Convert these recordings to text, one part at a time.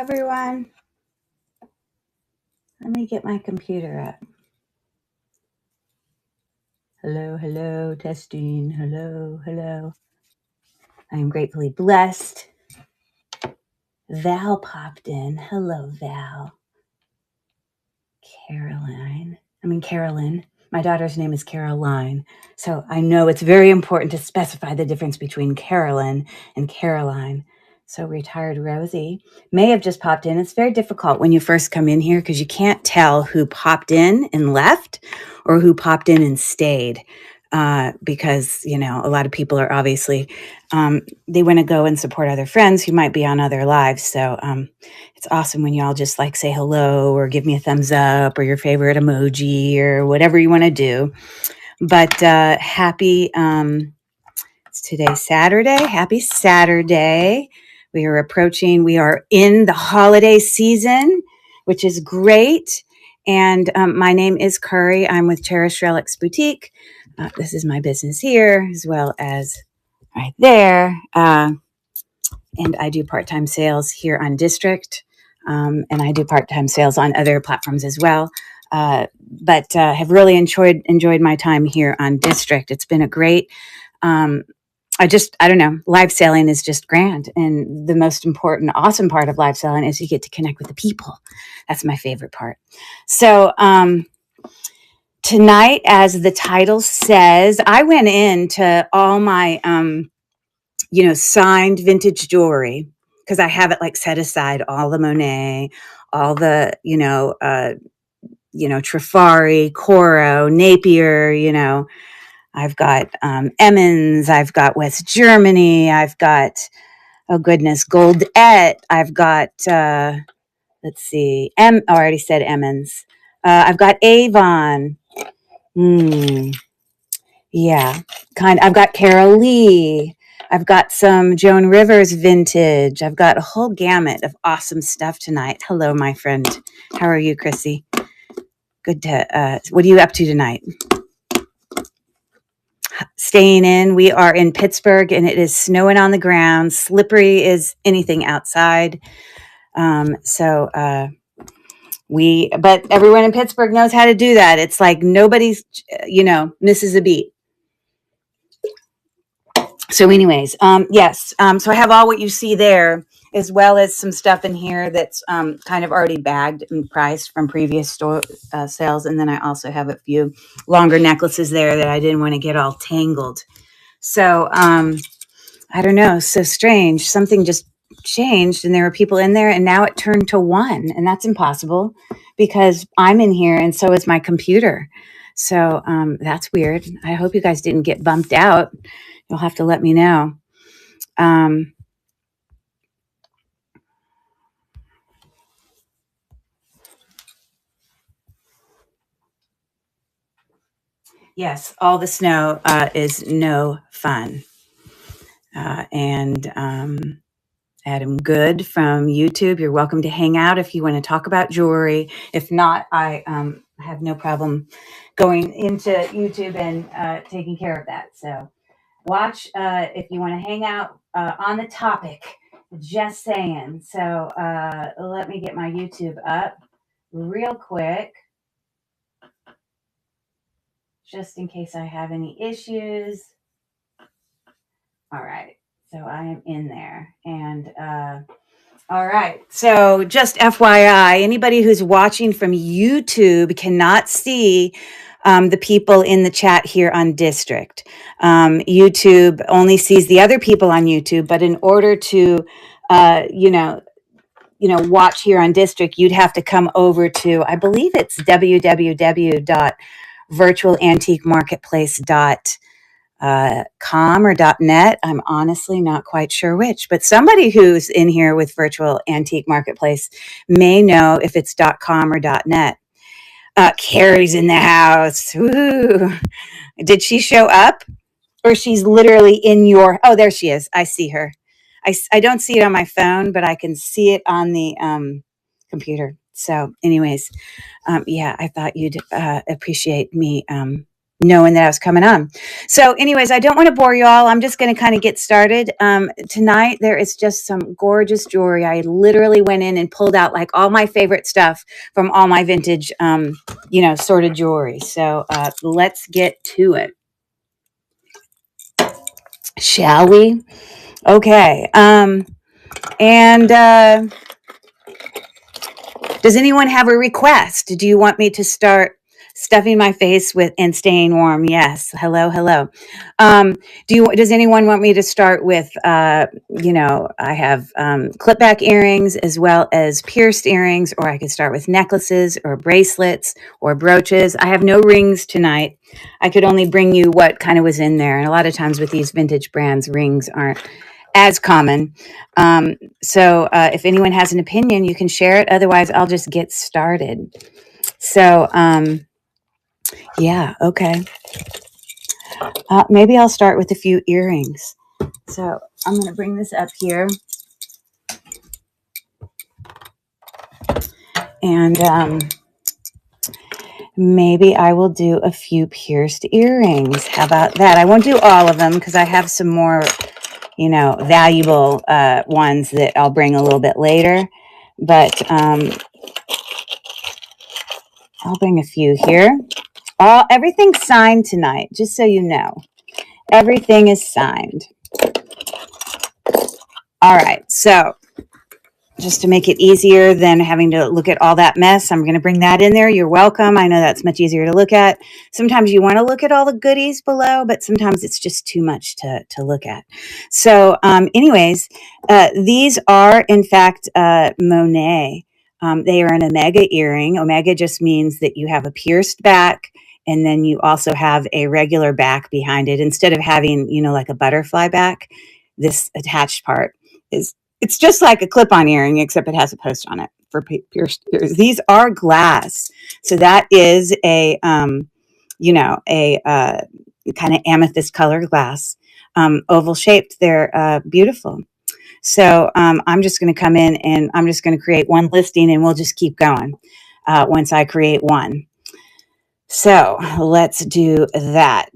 everyone. Let me get my computer up. Hello, testing. Hello. I am gratefully blessed. Val popped in. Hello, Val. Carolyn. My daughter's name is Caroline. So I know it's very important to specify the difference between Carolyn and Caroline. So retired Rosie may have just popped in. It's very difficult when you first come in here because you can't tell who popped in and left or who popped in and stayed. Because, a lot of people are obviously, they want to go and support other friends who might be on other lives. So it's awesome when y'all just like say hello or give me a thumbs up or your favorite emoji or whatever you want to do. But happy, it's today Saturday. Happy Saturday. We are in the holiday season, which is great. And my name is Curry. I'm with Cherish Relics Boutique. This is my business here, as well as right there. And I do part-time sales here on District. And I do part-time sales on other platforms as well. But have really enjoyed my time here on District. It's been a great, I don't know, live selling is just grand. And the most important, awesome part of live selling is you get to connect with the people. That's my favorite part. So, tonight, as the title says, I went into all my, signed vintage jewelry because I have it like set aside, all the Monet, all the, Trifari, Coro, Napier, I've got Emmons, I've got West Germany, I've got, oh goodness, Goldette, I've got, let's see, I already said Emmons. I've got Avon. Yeah, I've got Carol Lee. I've got some Joan Rivers vintage. I've got a whole gamut of awesome stuff tonight. Hello, my friend. How are you, Chrissy? Good to, what are you up to tonight? Staying in. We are in Pittsburgh and it is snowing on the ground. Slippery as anything outside. But everyone in Pittsburgh knows how to do that. It's like nobody's, misses a beat. So anyways, yes. So I have all what you see there, as well as some stuff in here that's kind of already bagged and priced from previous store sales. And then I also have a few longer necklaces there that I didn't want to get all tangled. So I don't know. So strange. Something just changed and there were people in there and now it turned to one. And that's impossible because I'm in here and so is my computer. So that's weird. I hope you guys didn't get bumped out. You'll have to let me know. Yes, all the snow is no fun. And Adam Good from YouTube, you're welcome to hang out if you want to talk about jewelry. If not, I have no problem going into YouTube and taking care of that. So watch if you want to hang out on the topic. Just saying. So let me get my YouTube up real quick, just in case I have any issues. All right. So I am in there. And all right. So just FYI, anybody who's watching from YouTube cannot see the people in the chat here on District. YouTube only sees the other people on YouTube, but in order to, watch here on District, you'd have to come over to, I believe it's www.virtualantiquemarketplace.com or .net. I'm honestly not quite sure which, but somebody who's in here with Virtual Antique Marketplace may know if it's .com or .net. Carrie's in the house. Woo. Did she show up? Or she's literally in your... Oh, there she is. I see her. I don't see it on my phone, but I can see it on the computer. So anyways, I thought you'd appreciate me knowing that I was coming on. So anyways, I don't want to bore you all. I'm just going to kind of get started. Tonight, there is just some gorgeous jewelry. I literally went in and pulled out like all my favorite stuff from all my vintage, sorted jewelry. So let's get to it. Shall we? Okay. And does anyone have a request? Do you want me to start stuffing my face with and staying warm? Yes. Hello, hello. Does anyone want me to start with I have clip back earrings as well as pierced earrings, or I could start with necklaces or bracelets or brooches. I have no rings tonight. I could only bring you what kind of was in there. And a lot of times with these vintage brands, rings aren't as common. So if anyone has an opinion, you can share it. Otherwise, I'll just get started. So, yeah, okay. Maybe I'll start with a few earrings. So I'm going to bring this up here. And maybe I will do a few pierced earrings. How about that? I won't do all of them because I have some more, valuable ones that I'll bring a little bit later. But I'll bring a few here. Everything's signed tonight, just so you know. Everything is signed. All right, so just to make it easier than having to look at all that mess, I'm going to bring that in there. You're welcome. I know that's much easier to look at. Sometimes you want to look at all the goodies below, but sometimes it's just too much to look at. So anyways, these are, in fact, Monet. They are an omega earring. Omega just means that you have a pierced back, and then you also have a regular back behind it. Instead of having, like a butterfly back, this attached part it's just like a clip-on earring, except it has a post on it for pierced ears. These are glass. So that is a kind of amethyst color glass, oval shaped. They're beautiful. So I'm just going to come in and I'm just going to create one listing and we'll just keep going once I create one. So let's do that.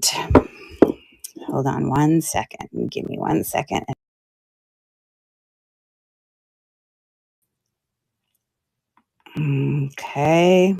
Hold on one second. Give me 1 second. Okay.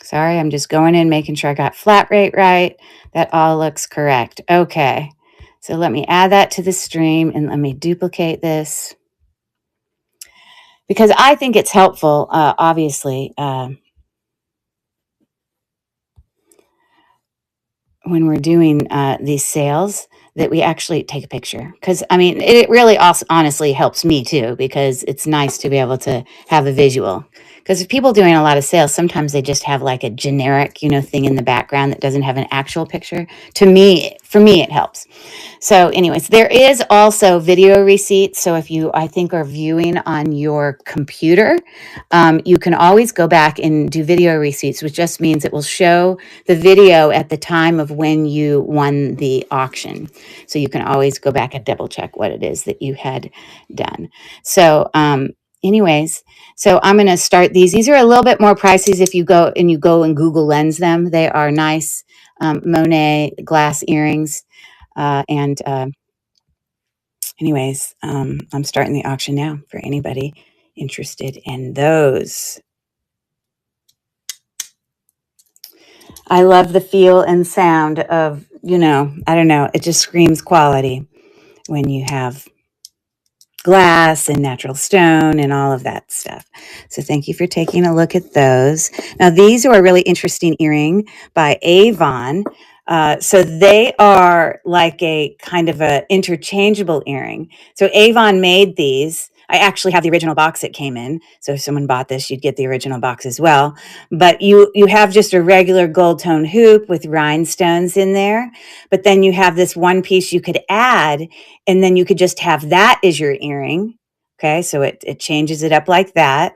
Sorry, I'm just going in, making sure I got flat rate right. That all looks correct. Okay, so let me add that to the stream and let me duplicate this because I think it's helpful, obviously, when we're doing these sales that we actually take a picture. Because, I mean, it really also honestly helps me too because it's nice to be able to have a visual. Because if people doing a lot of sales, sometimes they just have like a generic, thing in the background that doesn't have an actual picture. For me, it helps. So anyways, there is also video receipts. So if you, I think, are viewing on your computer, you can always go back and do video receipts, which just means it will show the video at the time of when you won the auction. So you can always go back and double check what it is that you had done. So anyways, so I'm going to start these. These are a little bit more pricey if you go and Google Lens them. They are nice Monet glass earrings. Anyways, I'm starting the auction now for anybody interested in those. I love the feel and sound of, I don't know, it just screams quality when you have glass and natural stone and all of that stuff. So thank you for taking a look at those. Now, these are a really interesting earring by Avon. So they are like a kind of a interchangeable earring. So Avon made these. I actually have the original box it came in. So if someone bought this, you'd get the original box as well. But you have just a regular gold tone hoop with rhinestones in there. But then you have this one piece you could add, and then you could just have that as your earring. Okay, so it changes it up like that.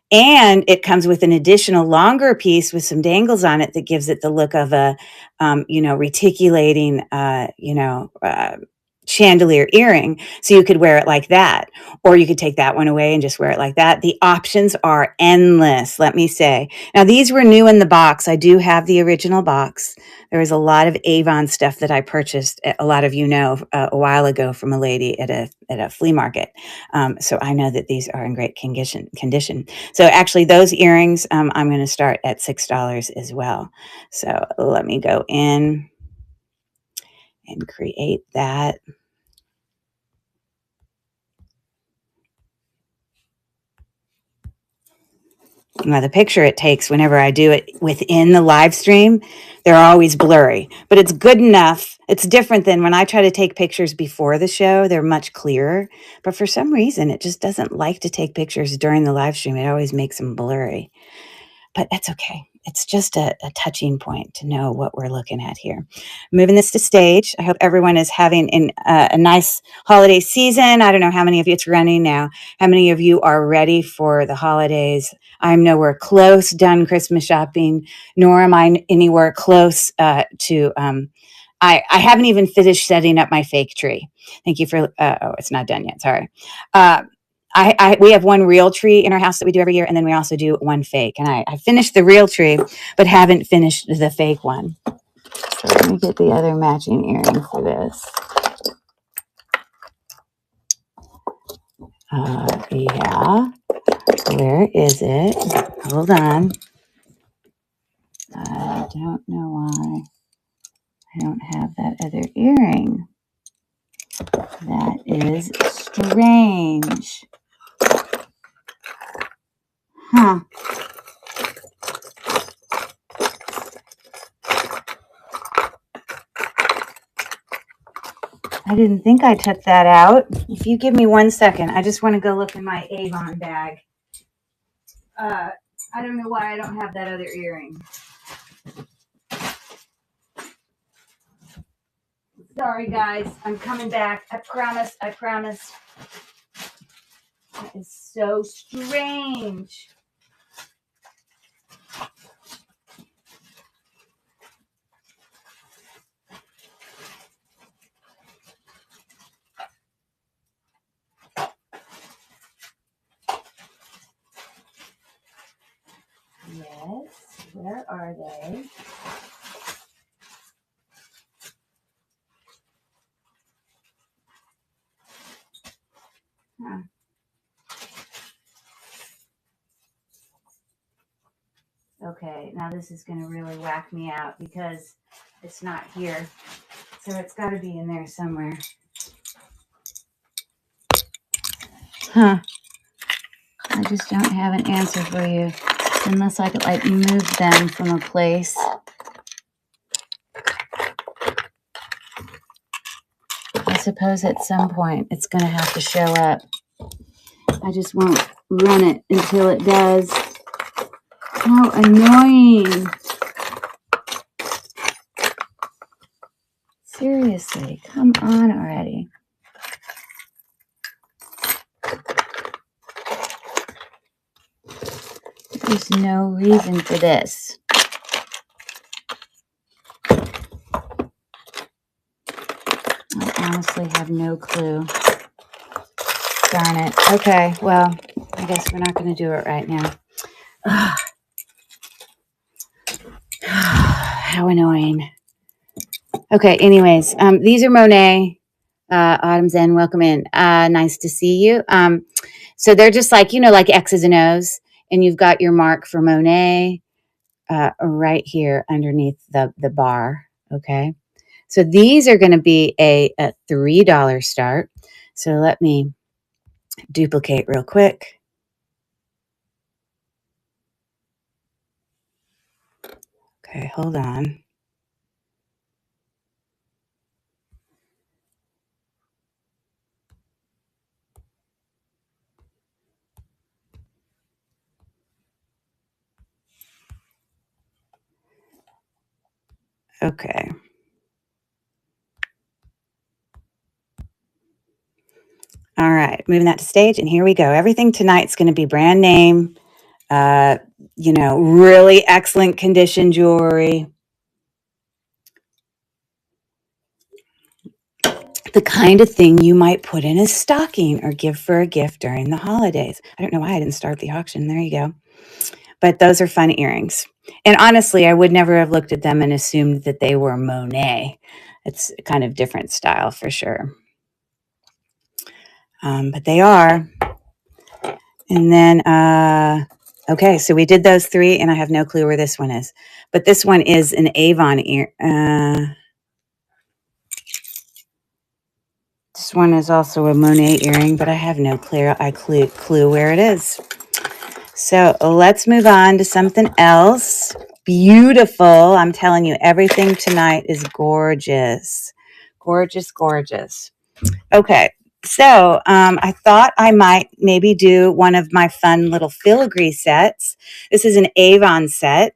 And it comes with an additional longer piece with some dangles on it that gives it the look of a, reticulating, chandelier earring. So you could wear it like that, or you could take that one away and just wear it like that. The options are endless, let me say. Now, these were new in the box. I do have the original box. There was a lot of Avon stuff that I purchased, a lot of a while ago from a lady at a flea market. So I know that these are in great condition. So actually, those earrings, I'm going to start at $6 as well. So let me go in and create that. Now, the picture it takes whenever I do it within the live stream, they're always blurry, but it's good enough. It's different than when I try to take pictures before the show. They're much clearer, but for some reason, it just doesn't like to take pictures during the live stream. It always makes them blurry, but that's okay. It's just a touching point to know what we're looking at here. Moving this to stage. I hope everyone is having a nice holiday season. I don't know how many of you, it's running now, how many of you are ready for the holidays. I'm nowhere close done Christmas shopping, nor am I anywhere close to, I haven't even finished setting up my fake tree. Thank you for, it's not done yet, sorry. We have one real tree in our house that we do every year, and then we also do one fake. And I finished the real tree, but haven't finished the fake one. So let me get the other matching earring for this. Yeah. Where is it? Hold on. I don't know why I don't have that other earring. That is strange. Huh. I didn't think I took that out. If you give me 1 second, I just want to go look in my Avon bag. I don't know why I don't have that other earring. Sorry, guys. I'm coming back. I promise. I promise. That is so strange. Yes. Where are they? Huh. Okay, now this is going to really whack me out because it's not here. So it's got to be in there somewhere. Huh. I just don't have an answer for you unless I could like move them from a place. I suppose at some point it's going to have to show up. I just won't run it until it does. How annoying. Seriously, come on already. There's no reason for this. I honestly have no clue. Darn it. Okay, well, I guess we're not going to do it right now. How annoying. Okay, anyways, these are Monet. Autumn's End, welcome in. Nice to see you. So they're just like, like X's and O's, and you've got your mark for Monet right here underneath the bar, okay? So these are going to be a $3 start. So let me Duplicate real quick. Okay, hold on. Okay. All right, moving that to stage, and here we go. Everything tonight's going to be brand name, uh, really excellent condition jewelry, the kind of thing you might put in a stocking or give for a gift during the holidays. I don't know why I didn't start the auction. There you go. But those are fun earrings. And honestly, I would never have looked at them and assumed that they were Monet. It's a kind of different style for sure. But they are. And then, okay, so we did those three, and I have no clue where this one is. But this one is an Avon ear. This one is also a Monet earring, but I have no clue where it is. So let's move on to something else. Beautiful. I'm telling you, everything tonight is gorgeous. Gorgeous, gorgeous. Okay. So I thought I might maybe do one of my fun little filigree sets. This is an Avon set.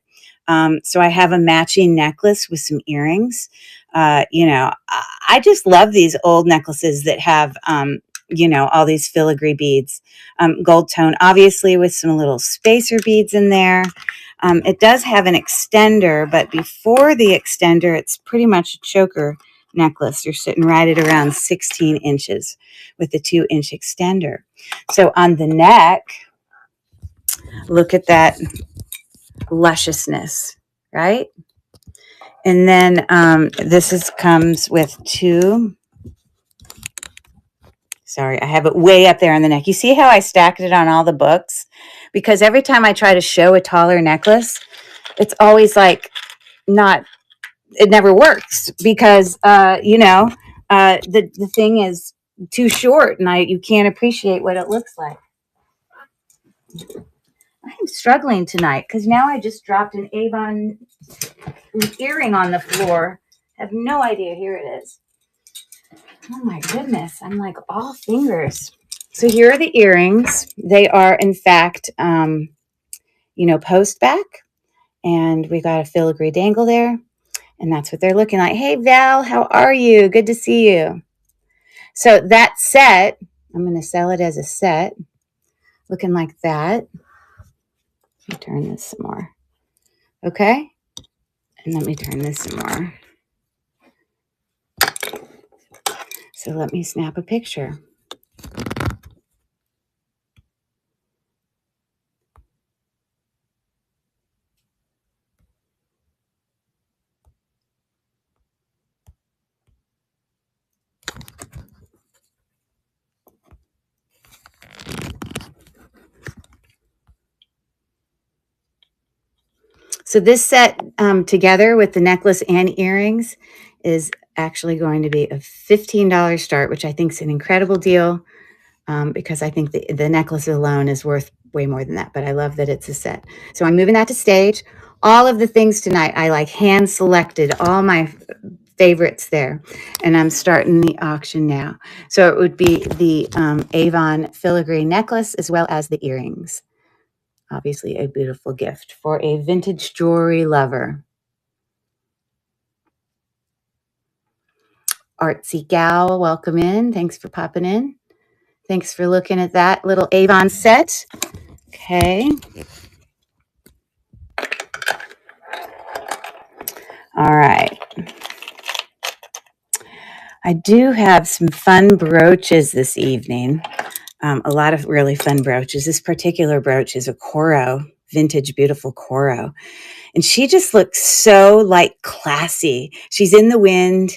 So I have a matching necklace with some earrings. I just love these old necklaces that have, all these filigree beads. Gold tone, obviously, with some little spacer beads in there. It does have an extender, but before the extender, it's pretty much a choker necklace. You're sitting right at around 16 inches with the 2-inch extender. So on the neck, look at that lusciousness, right? And then comes with two. Sorry, I have it way up there on the neck. You see how I stacked it on all the books? Because every time I try to show a taller necklace, it's always like it never works because, the thing is too short and you can't appreciate what it looks like. I'm struggling tonight because now I just dropped an Avon earring on the floor. I have no idea. Here it is. Oh my goodness. I'm like all fingers. So here are the earrings. They are, in fact, post back. And we got a filigree dangle there. And that's what they're looking like. Hey, Val, how are you? Good to see you. So that set, I'm going to sell it as a set. Looking like that. Let me turn this some more. Okay. And let me turn this some more. So let me snap a picture. So this set together with the necklace and earrings is actually going to be a $15 start, which I think is an incredible deal because I think the necklace alone is worth way more than that. But I love that it's a set. So I'm moving that to stage. All of the things tonight, I hand selected all my favorites there. And I'm starting the auction now. So it would be the Avon filigree necklace as well as the earrings. Obviously, a beautiful gift for a vintage jewelry lover. Artsy Gal, welcome in. Thanks for popping in. Thanks for looking at that little Avon set. Okay. All right. I do have some fun brooches this evening. A lot of really fun brooches. This particular brooch is a Coro, vintage, beautiful Coro. And she just looks so classy. She's in the wind,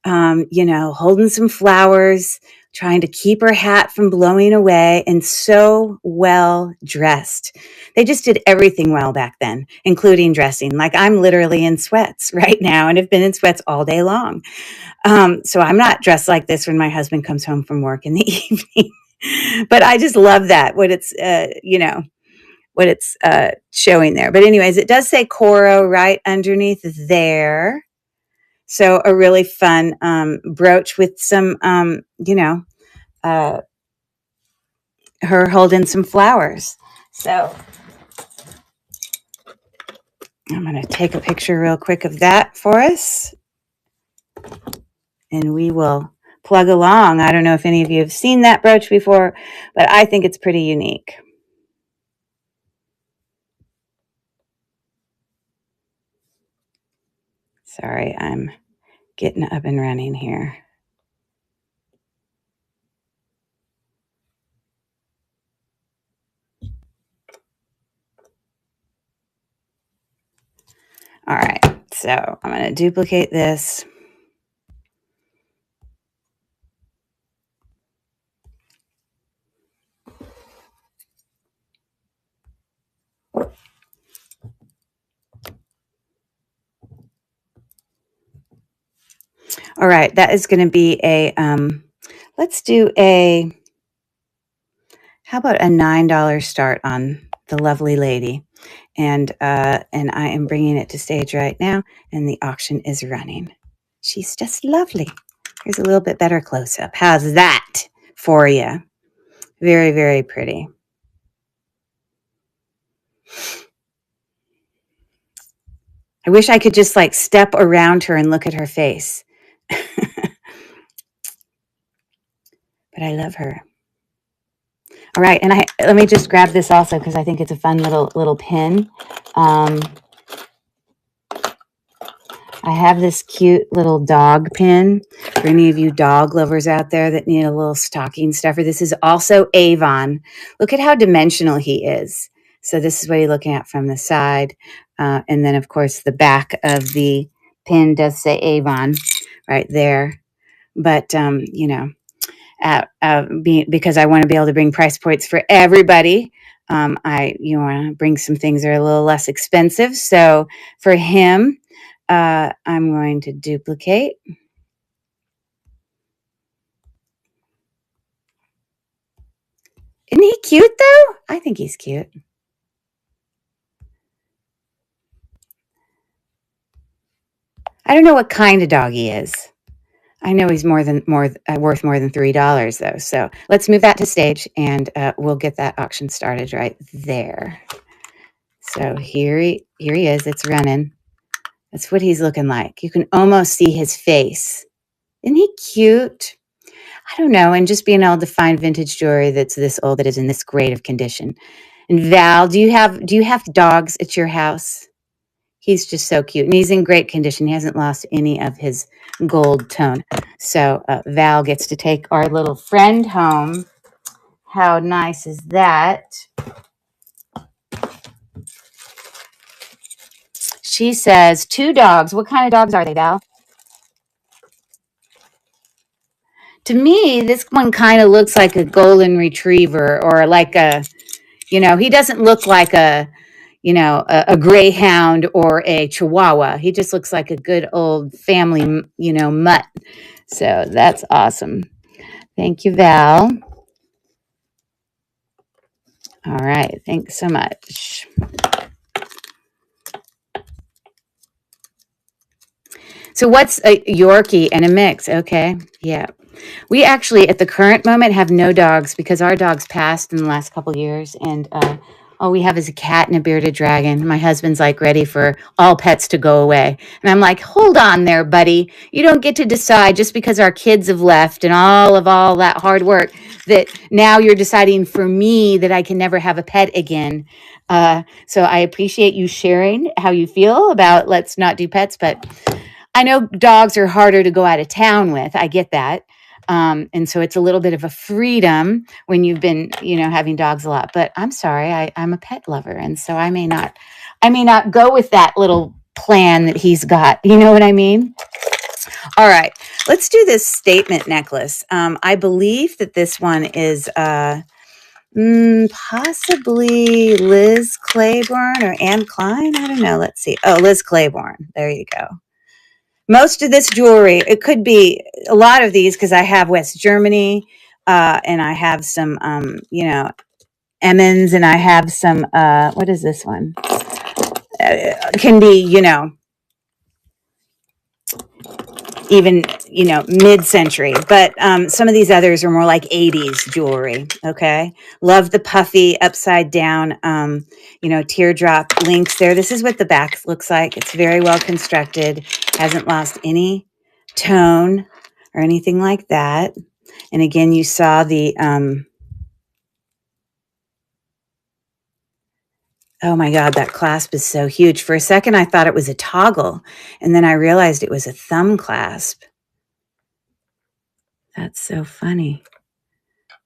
holding some flowers, trying to keep her hat from blowing away, and so well dressed. They just did everything well back then, including dressing. Like I'm literally in sweats right now and have been in sweats all day long. So I'm not dressed like this when my husband comes home from work in the evening. But I just love that, what it's, what it's showing there. But anyways, it does say Coro right underneath there. So a really fun brooch with some, uh, her holding some flowers. So I'm going to take a picture real quick of that for us. And we will plug along. I don't know if any of you have seen that brooch before, but I think it's pretty unique. Sorry, I'm getting up and running here. All right, so I'm going to duplicate this. All right, that is going to be a, let's do a, how about a $9 start on the lovely lady? And I am bringing it to stage right now, and the auction is running. She's just lovely. Here's a little bit better close-up. How's that for you? Very, very pretty. I wish I could just like step around her and look at her face. But I love her. All right, and let me just grab this also because I think it's a fun little pin. I have this cute little dog pin for any of you dog lovers out there that need a little stocking stuffer. This is also Avon. Look at how dimensional he is. So this is what you're looking at from the side. And then, of course, the back of the pin does say Avon right there. But, because I want to be able to bring price points for everybody, want to bring some things that are a little less expensive. So for him, I'm going to duplicate. Isn't he cute though? I think he's cute. I don't know what kind of dog he is. I know he's worth more than $3 though. So let's move that to stage, and we'll get that auction started right there. So here he is. It's running. That's what he's looking like. You can almost see his face. Isn't he cute? I don't know. And just being able to find vintage jewelry that's this old, that is in this great of condition. And Val, do you have dogs at your house? He's just so cute, and he's in great condition. He hasn't lost any of his gold tone. So Val gets to take our little friend home. How nice is that? She says 2 dogs. What kind of dogs are they, Val? To me, this one kind of looks like a golden retriever, or like a, he doesn't look like a greyhound or a chihuahua. He just looks like a good old family, mutt. So that's awesome. Thank you, Val. All right. Thanks so much. So what's a Yorkie and a mix? Okay. Yeah. We actually, at the current moment, have no dogs because our dogs passed in the last couple of years. And all we have is a cat and a bearded dragon. My husband's like ready for all pets to go away. And I'm like, hold on there, buddy. You don't get to decide just because our kids have left and all that hard work that now you're deciding for me that I can never have a pet again. So I appreciate you sharing how you feel about let's not do pets, but I know dogs are harder to go out of town with. I get that. And so it's a little bit of a freedom when you've been, having dogs a lot. But I'm sorry, I'm a pet lover, and so I may not go with that little plan that he's got. You know what I mean? All right, let's do this statement necklace. I believe that this one is possibly Liz Claiborne or Anne Klein. I don't know. Let's see. Oh, Liz Claiborne. There you go. Most of this jewelry, it could be a lot of these because I have West Germany. And I have some, Emmons, and I have some, what is this one? Can be, even, mid-century, but some of these others are more like 80s jewelry. Okay. Love the puffy upside down, teardrop links there. This is what the back looks like. It's very well constructed, hasn't lost any tone or anything like that. And again, you saw the, oh my God, that clasp is so huge. For a second, I thought it was a toggle, and then I realized it was a thumb clasp. That's so funny.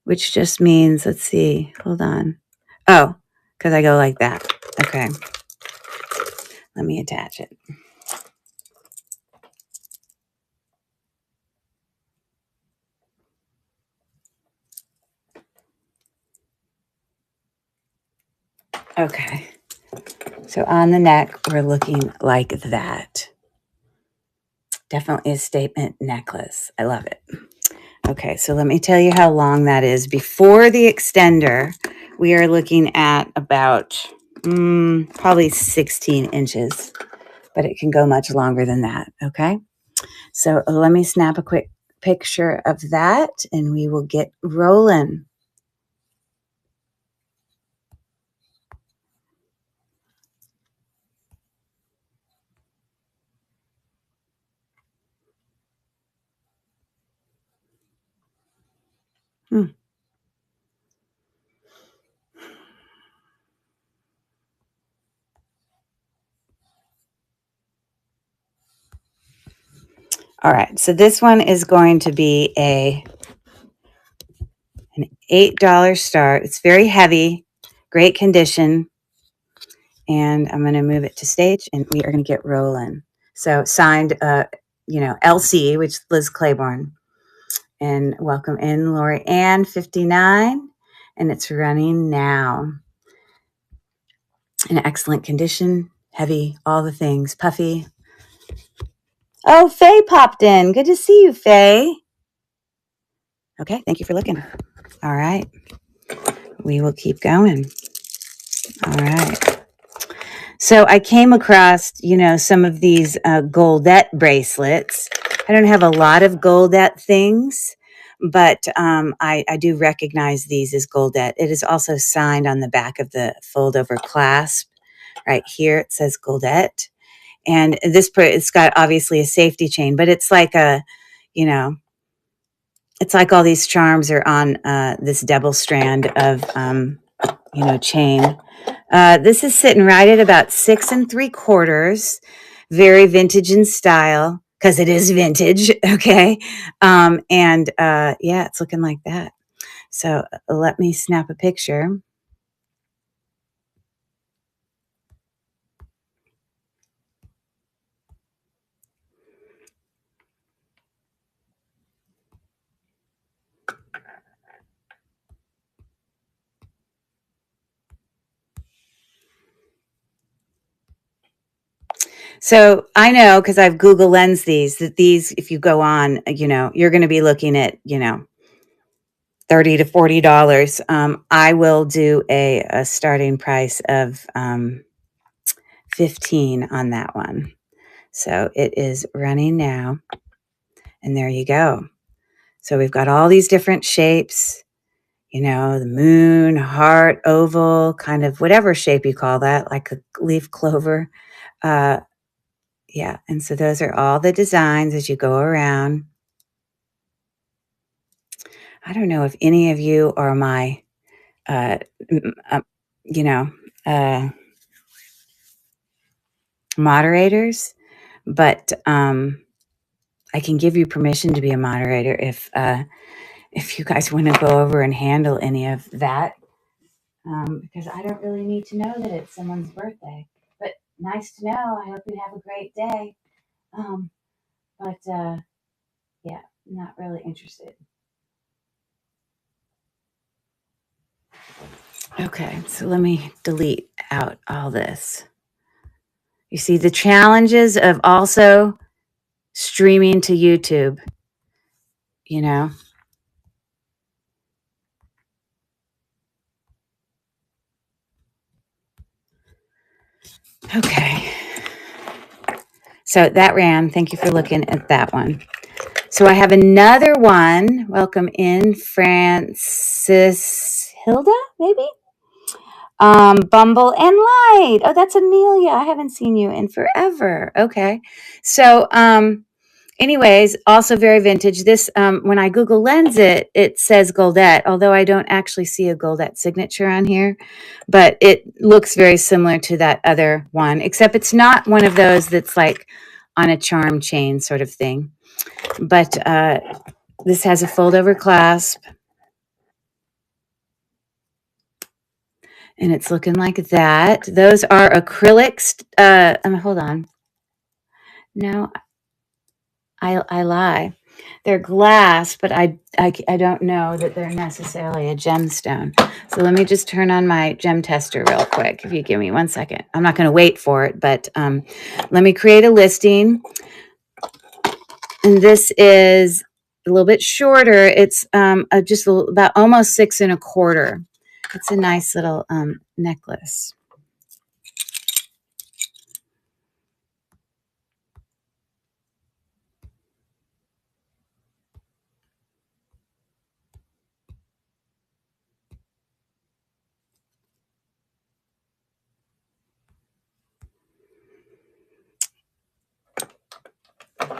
Which just means, let's see, hold on. Oh, because I go like that. Okay. Let me attach it. Okay. So on the neck, we're looking like that. Definitely a statement necklace. I love it. Okay, so let me tell you how long that is. Before the extender, we are looking at about probably 16 inches, but it can go much longer than that. Okay, so let me snap a quick picture of that and we will get rolling. All right, so this one is going to be an $8 start. It's very heavy, great condition, and I'm going to move it to stage, and we are going to get rolling. So signed, LC, which is Liz Claiborne, and welcome in Lori Ann 59, and it's running now. In excellent condition, heavy, all the things, puffy. Oh, Faye popped in. Good to see you, Faye. Okay, thank you for looking. All right, we will keep going. All right. So I came across, some of these Goldette bracelets. I don't have a lot of Goldette things, but I do recognize these as Goldette. It is also signed on the back of the fold over clasp. Right here, it says Goldette. And it's got obviously a safety chain, but it's like it's like all these charms are on this double strand of, chain. This is sitting right at about 6 3/4, very vintage in style because it is vintage. Okay. It's looking like that. So let me snap a picture. So I know because I've Google Lens that these, if you go on, you're going to be looking at, $30 to $40. I will do a starting price of 15 on that one. So it is running now. And there you go. So we've got all these different shapes, the moon, heart, oval, kind of whatever shape you call that, like a leaf clover. Yeah. And so those are all the designs as you go around. I don't know if any of you are my, moderators, but I can give you permission to be a moderator if you guys want to go over and handle any of that, because I don't really need to know that it's someone's birthday. But nice to know. I hope you have a great day. Yeah, not really interested. Okay, so let me delete out all this. You see the challenges of also streaming to YouTube, Okay. So that ran. Thank you for looking at that one. So I have another one. Welcome in, Francis Hilda, maybe? Bumble and Light. Oh, that's Amelia. I haven't seen you in forever. Okay. So, anyways, also very vintage. This, when I Google Lens it, it says Goldette, although I don't actually see a Goldette signature on here, but it looks very similar to that other one, except it's not one of those that's like on a charm chain sort of thing. But this has a fold over clasp, and it's looking like that. Those are acrylics. Hold on. No, I lie. They're glass, but I don't know that they're necessarily a gemstone. So let me just turn on my gem tester real quick. If you give me 1 second, I'm not going to wait for it, but let me create a listing. And this is a little bit shorter. It's just about almost 6 1/4. It's a nice little necklace.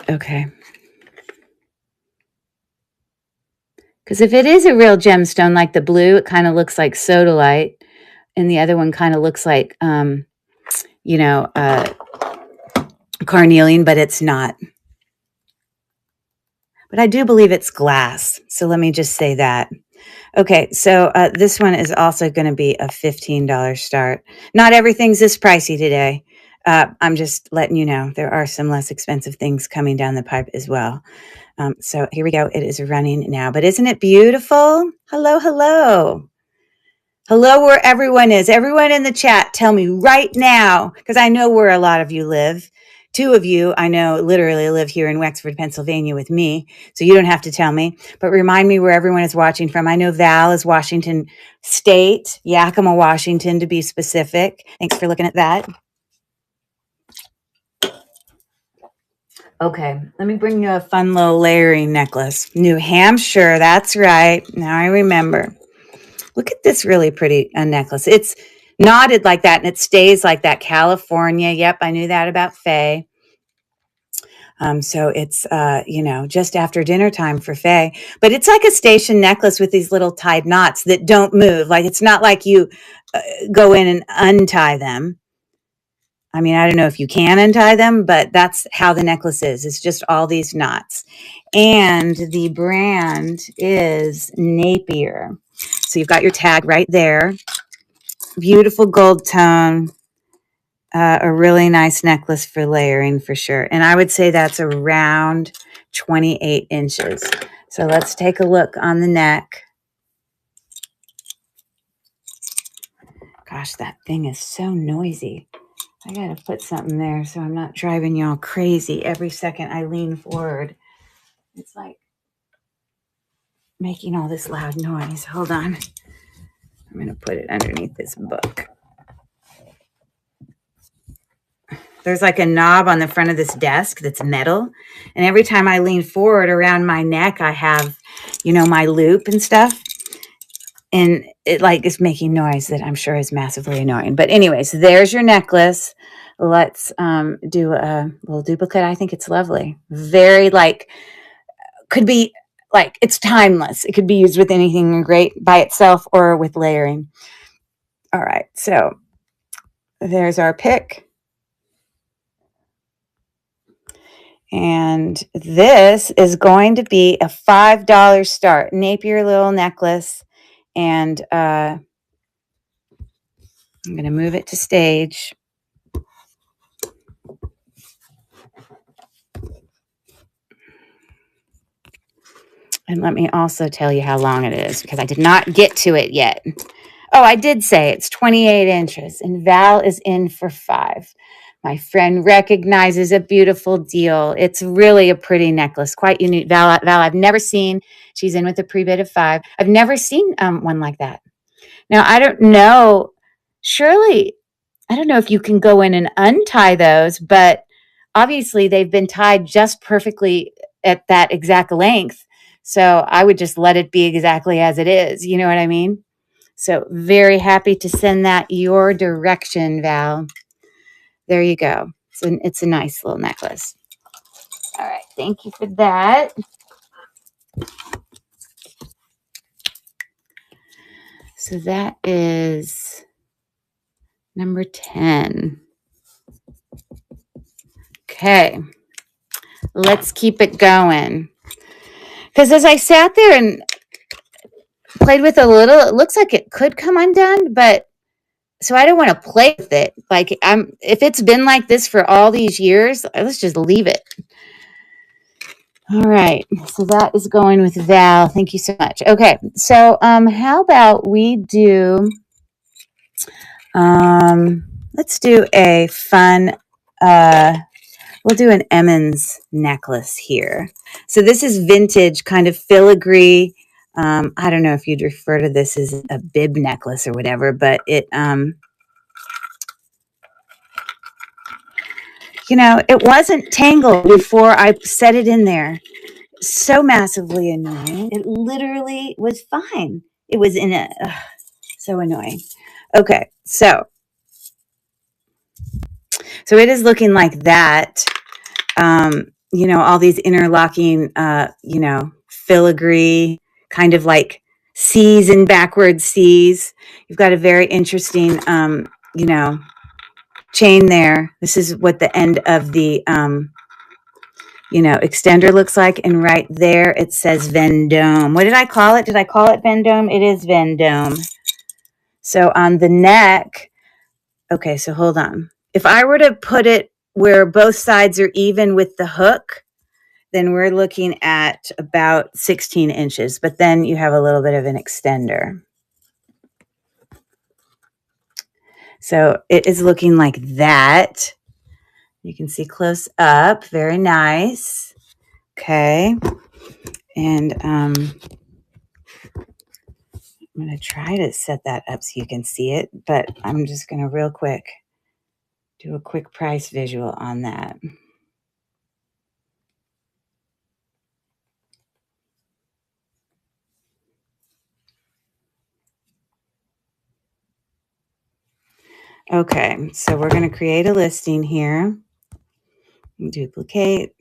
Okay. Because if it is a real gemstone like the blue, it kind of looks like sodalite, and the other one kind of looks like, carnelian, but it's not. But I do believe it's glass. So let me just say that. Okay, so this one is also going to be a $15 start. Not everything's this pricey today. I'm just letting you know there are some less expensive things coming down the pipe as well. So here we go. It is running now. But isn't it beautiful? Hello, hello. Hello, where everyone is. Everyone in the chat, tell me right now, because I know where a lot of you live. 2 of you, I know, literally live here in Wexford, Pennsylvania with me, so you don't have to tell me. But remind me where everyone is watching from. I know Val is Washington State, Yakima, Washington, to be specific. Thanks for looking at that. Okay, let me bring you a fun little layering necklace. New Hampshire, that's right. Now I remember. Look at this really pretty necklace. It's knotted like that and it stays like that. California. Yep, I knew that about Faye. So it's, just after dinner time for Faye. But it's like a station necklace with these little tied knots that don't move. Like it's not like you go in and untie them. I mean, I don't know if you can untie them, but that's how the necklace is. It's just all these knots. And the brand is Napier. So you've got your tag right there. Beautiful gold tone. A really nice necklace for layering for sure. And I would say that's around 28 inches. So let's take a look on the neck. Gosh, that thing is so noisy. I got to put something there so I'm not driving y'all crazy every second I lean forward. It's like making all this loud noise. Hold on. I'm going to put it underneath this book. There's like a knob on the front of this desk that's metal. And every time I lean forward around my neck, I have, my loop and stuff. And it like is making noise that I'm sure is massively annoying. But anyways, there's your necklace. Let's do a little duplicate. I think it's lovely. Very could be it's timeless. It could be used with anything great by itself or with layering. All right. So there's our pick. And this is going to be a $5 start. Napier little necklace. And I'm going to move it to stage. And let me also tell you how long it is because I did not get to it yet. Oh, I did say it's 28 inches and Val is in for 5. My friend recognizes a beautiful deal. It's really a pretty necklace, quite unique. Val, I've never seen. She's in with a pre-bid of 5. I've never seen one like that. Now, I don't know. Surely I don't know if you can go in and untie those, but obviously they've been tied just perfectly at that exact length. So I would just let it be exactly as it is. You know what I mean? So very happy to send that your direction, Val. There you go. It's a nice little necklace. All right. Thank you for that. So that is number 10. Okay. Let's keep it going. Because as I sat there and played with a little, it looks like it could come undone, but so I don't want to play with it. Like if it's been like this for all these years, let's just leave it. All right. So that is going with Val. Thank you so much. Okay. So how about we do let's do a fun we'll do an Emmons necklace here. So this is vintage kind of filigree. I don't know if you'd refer to this as a bib necklace or whatever, but it it wasn't tangled before I set it in there. So massively annoying. It literally was fine. It was in a so annoying. Okay, so it is looking like that. All these interlocking, filigree, kind of like C's and backwards C's. You've got a very interesting, chain there. This is what the end of the, extender looks like. And right there, it says Vendome. What did I call it? Did I call it Vendome? It is Vendome. So on the neck, okay, so hold on. If I were to put it where both sides are even with the hook, then we're looking at about 16 inches, but then you have a little bit of an extender. So it is looking like that. You can see close up, very nice. Okay. And I'm going to try to set that up so you can see it, but I'm just going to real quick do a quick price visual on that. Okay, so we're going to create a listing here. Duplicate.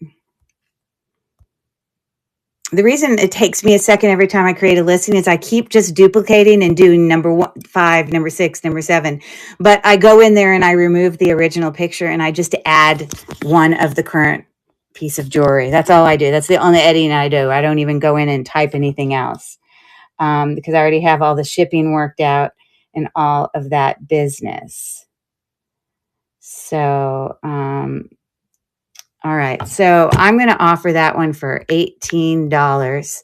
The reason it takes me a second every time I create a listing is I keep just duplicating and doing number 5, number 6, number 7. But I go in there and I remove the original picture and I just add one of the current piece of jewelry. That's all I do. That's the only editing I do. I don't even go in and type anything else because I already have all the shipping worked out and all of that business. So, all right. So I'm going to offer that one for $18.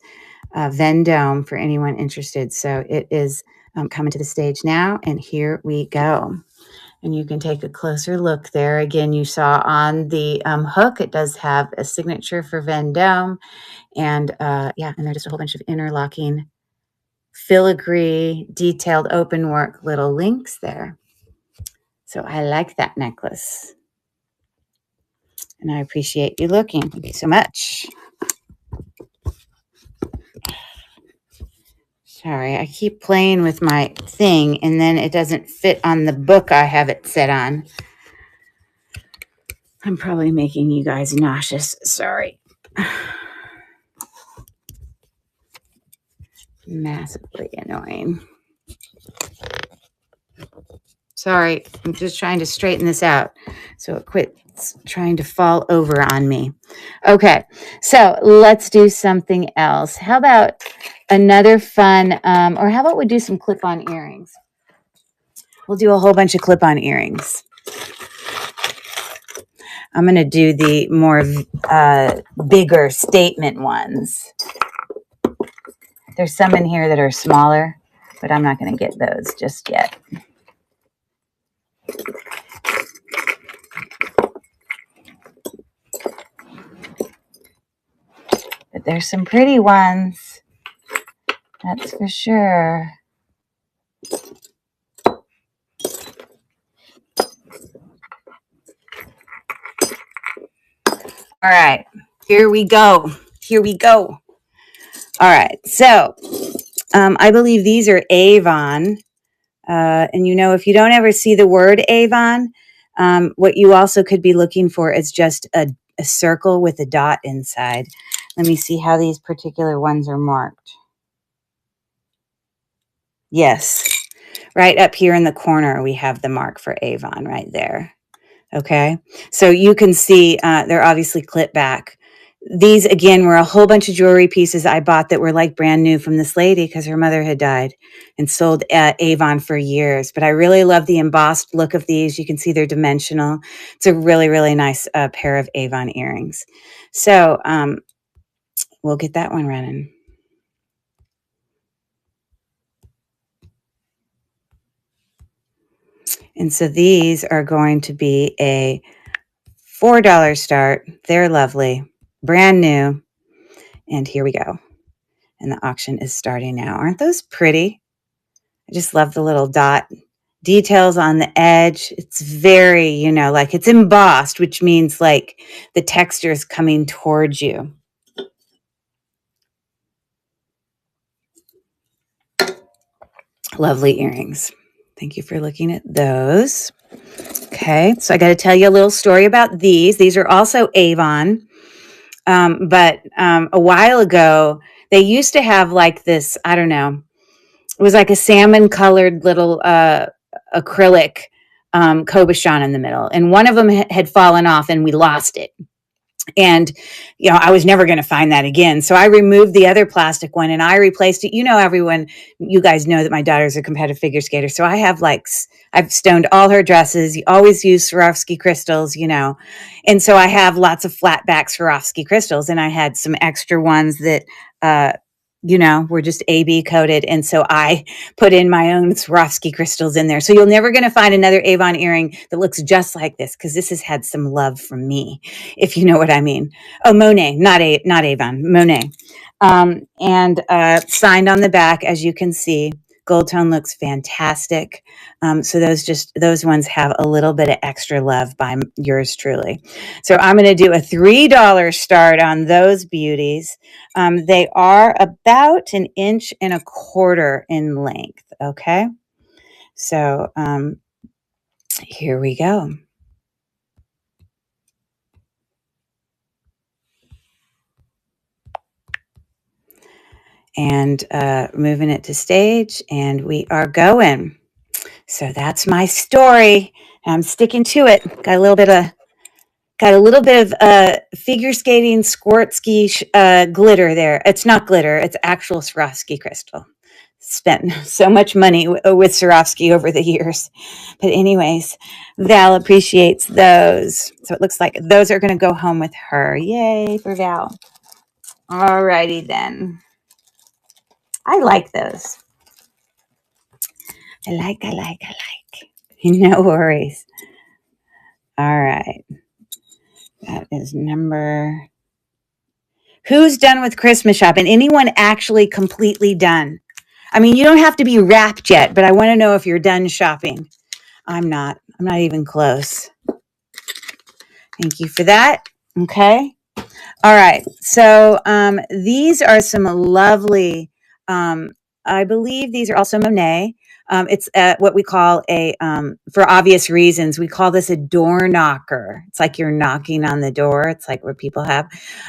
Vendome for anyone interested. So it is coming to the stage now, and here we go. And you can take a closer look there. Again, you saw on the hook, it does have a signature for Vendome, and and there's just a whole bunch of interlocking filigree, detailed open work little links there. So I like that necklace, and I appreciate you looking. Thank you so much. Sorry, I keep playing with my thing and then it doesn't fit on the book I have it set on. I'm probably making you guys nauseous. Sorry. Massively annoying. Sorry, I'm just trying to straighten this out so it quits trying to fall over on me. Okay, so let's do something else. How about another fun, or how about we do some clip-on earrings? We'll do a whole bunch of clip-on earrings. I'm going to do the more bigger statement ones. There's some in here that are smaller, but I'm not going to get those just yet. But there's some pretty ones. That's for sure. All right, here we go. Here we go. All right, so I believe these are Avon. And if you don't ever see the word Avon, what you also could be looking for is just a circle with a dot inside. Let me see how these particular ones are marked. Yes, right up here in the corner, we have the mark for Avon right there. Okay, so you can see they're obviously clipped back. These, again, were a whole bunch of jewelry pieces I bought that were like brand new from this lady because her mother had died and sold Avon for years. But I really love the embossed look of these. You can see they're dimensional. It's a really, really nice pair of Avon earrings. So we'll get that one running. And so these are going to be a $4 start. They're lovely, brand new. And here we go. And the auction is starting now. Aren't those pretty? I just love the little dot details on the edge. It's very, like it's embossed, which means like the texture is coming towards you. Lovely earrings. Thank you for looking at those. Okay, so I got to tell you a little story about these. These are also Avon. But a while ago, they used to have like this, I don't know, it was like a salmon colored little acrylic cabochon in the middle. And one of them had fallen off and we lost it. And, I was never going to find that again. So I removed the other plastic one and I replaced it. You guys know that my daughter's a competitive figure skater. So I have I've stoned all her dresses. You always use Swarovski crystals, And so I have lots of flat back Swarovski crystals. And I had some extra ones that, were just AB coated. And so I put in my own Swarovski crystals in there. So you're never going to find another Avon earring that looks just like this because this has had some love from me, if you know what I mean. Oh, Monet, not Avon, Monet. And signed on the back, as you can see. Gold tone looks fantastic. So those ones have a little bit of extra love by yours truly. So I'm going to do a $3 start on those beauties. They are about 1.25 inches in length. Okay. So here we go. And moving it to stage, and we are going. So that's my story. I'm sticking to it. Got a little bit of figure skating squirt ski glitter there. It's not glitter. It's actual Swarovski crystal. Spent so much money with Swarovski over the years. But anyways, Val appreciates those. So it looks like those are going to go home with her. Yay for Val. Alrighty then. I like those. I like. No worries. All right. That is number. Who's done with Christmas shopping? Anyone actually completely done? I mean, you don't have to be wrapped yet, but I want to know if you're done shopping. I'm not even close. Thank you for that. Okay. All right. So these are some lovely, I believe these are also Monet. It's what we call for obvious reasons, we call this a door knocker. It's like you're knocking on the door. It's like what people have.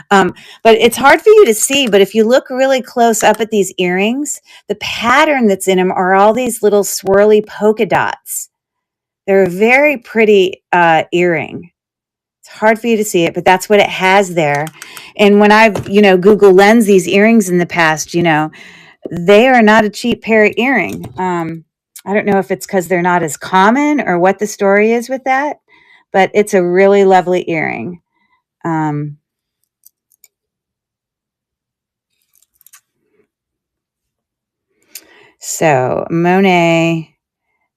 But it's hard for you to see. But if you look really close up at these earrings, the pattern that's in them are all these little swirly polka dots. They're a very pretty earring. It's hard for you to see it, but that's what it has there. And when I've, Google Lens these earrings in the past, they are not a cheap pair of earring. I don't know if it's because they're not as common or what the story is with that, but it's a really lovely earring. So Monet,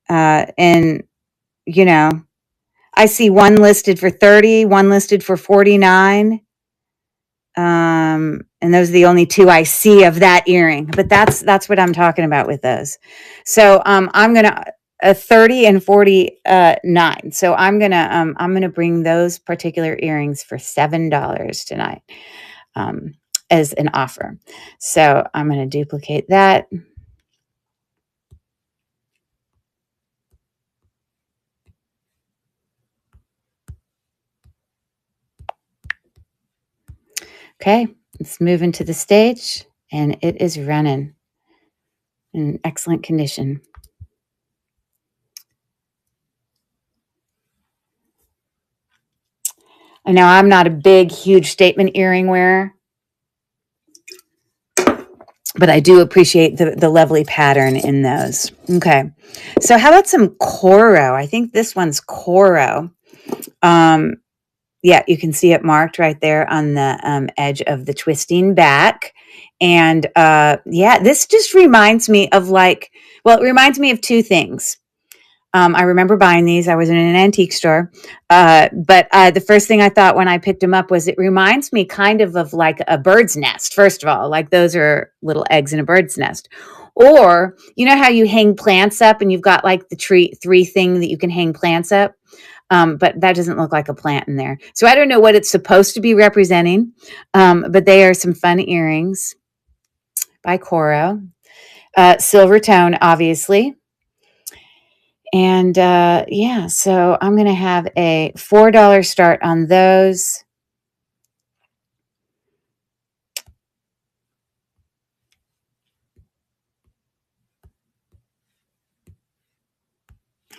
and I see one listed for 30, one listed for 49. And those are the only two I see of that earring, but that's what I'm talking about with those. So I'm gonna a 30 and 49. So I'm gonna bring those particular earrings for $7 tonight, um, as an offer. So I'm gonna duplicate that. Okay, let's move into the stage, and it is running in excellent condition. I know I'm not a big, huge statement earring wearer, but I do appreciate the lovely pattern in those. Okay, so how about some Coro? I think this one's Coro. Yeah, you can see it marked right there on the edge of the twisting back. And yeah, this just reminds me of well, it reminds me of two things. I remember buying these. I was in an antique store. But the first thing I thought when I picked them up was it reminds me kind of like a bird's nest, first of all. Like those are little eggs in a bird's nest. Or, you know how you hang plants up and you've got like the three thing that you can hang plants up? But that doesn't look like a plant in there. So I don't know what it's supposed to be representing, but they are some fun earrings by Coro. Silver tone, obviously. And yeah, so I'm going to have a $4 start on those.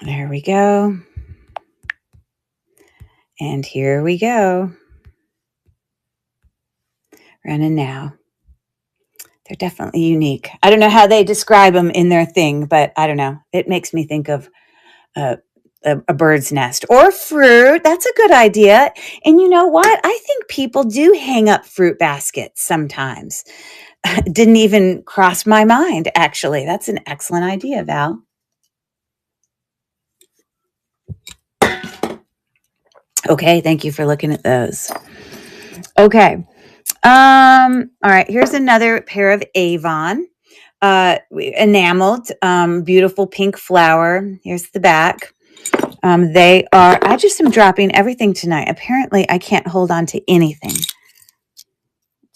There we go. And here we go. Running now. They're definitely unique. I don't know how they describe them in their thing, but I don't know. It makes me think of a bird's nest or fruit. That's a good idea. And you know what? I think people do hang up fruit baskets sometimes. Didn't even cross my mind, actually. That's an excellent idea, Val. Okay, thank you for looking at those. Okay. All right, here's another pair of Avon. Enameled, beautiful pink flower. Here's the back. They are, I just am dropping everything tonight. Apparently, I can't hold on to anything.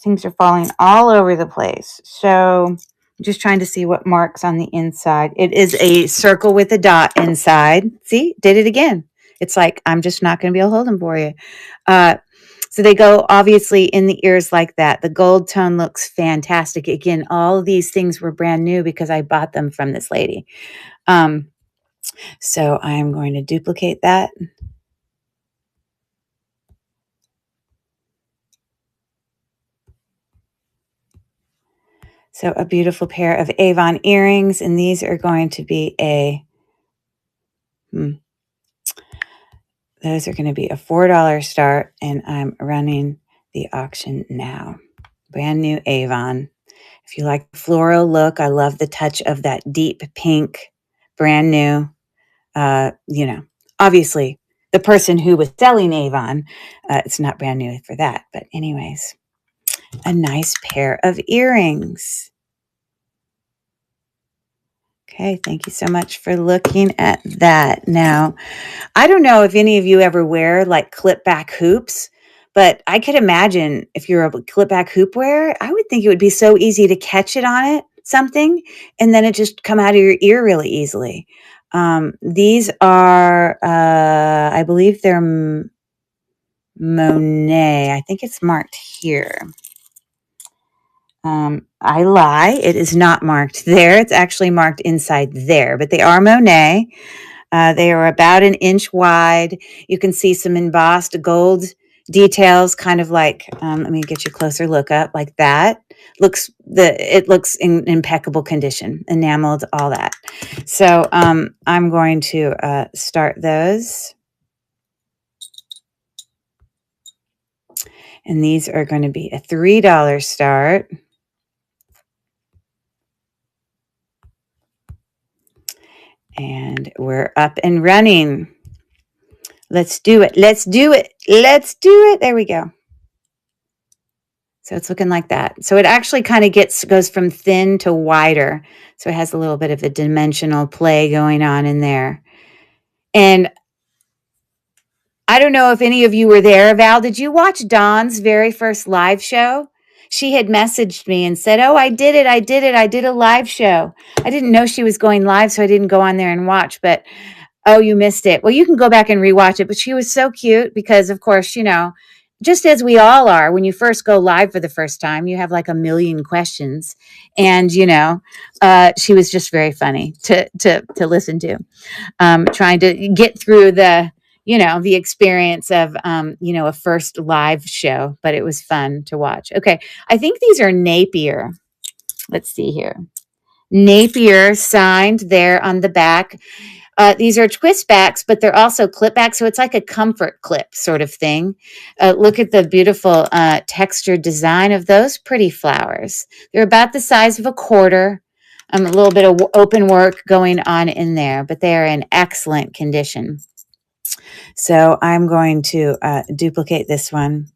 Things are falling all over the place. So I'm just trying to see what marks on the inside. It is a circle with a dot inside. See, did it again. It's like, I'm just not going to be able to hold them for you. So they go obviously in the ears like that. The gold tone looks fantastic. Again, all of these things were brand new because I bought them from this lady. So I'm going to duplicate that. So a beautiful pair of Avon earrings, and these are going to be those are going to be a $4 start, and I'm running the auction now. Brand new Avon. If you like the floral look, I love the touch of that deep pink, brand new. You know, obviously the person who was selling Avon, it's not brand new for that. But anyways, a nice pair of earrings. Okay, thank you so much for looking at that. Now, I don't know if any of you ever wear like clip back hoops, but I could imagine if you're a clip back hoop wearer, I would think it would be so easy to catch it on it, something, and then it just come out of your ear really easily. These are, I believe they're Monet. I think it's marked here. I lie. It is not marked there. It's actually marked inside there, but they are Monet. They are about an inch wide. You can see some embossed gold details, kind of like, let me get you a closer look up, like that. It looks in impeccable condition, enameled, all that. So I'm going to start those. And these are going to be a $3 start. And we're up and running. Let's do it. Let's do it. Let's do it. There we go. So it's looking like that. So it actually kind of goes from thin to wider. So it has a little bit of a dimensional play going on in there. And I don't know if any of you were there. Val, did you watch Dawn's very first live show? She had messaged me and said, "Oh, I did it. I did it. I did a live show." I didn't know she was going live, so I didn't go on there and watch, but oh, you missed it. Well, you can go back and rewatch it, but she was so cute because, of course, just as we all are, when you first go live for the first time, you have like a million questions. And, she was just very funny to listen to, trying to get through the experience of, a first live show, but it was fun to watch. Okay. I think these are Napier. Let's see here. Napier signed there on the back. These are twist backs, but they're also clip backs. So it's like a comfort clip sort of thing. Look at the beautiful textured design of those pretty flowers. They're about the size of a quarter. A little bit of open work going on in there, but they are in excellent condition. So I'm going to duplicate this one.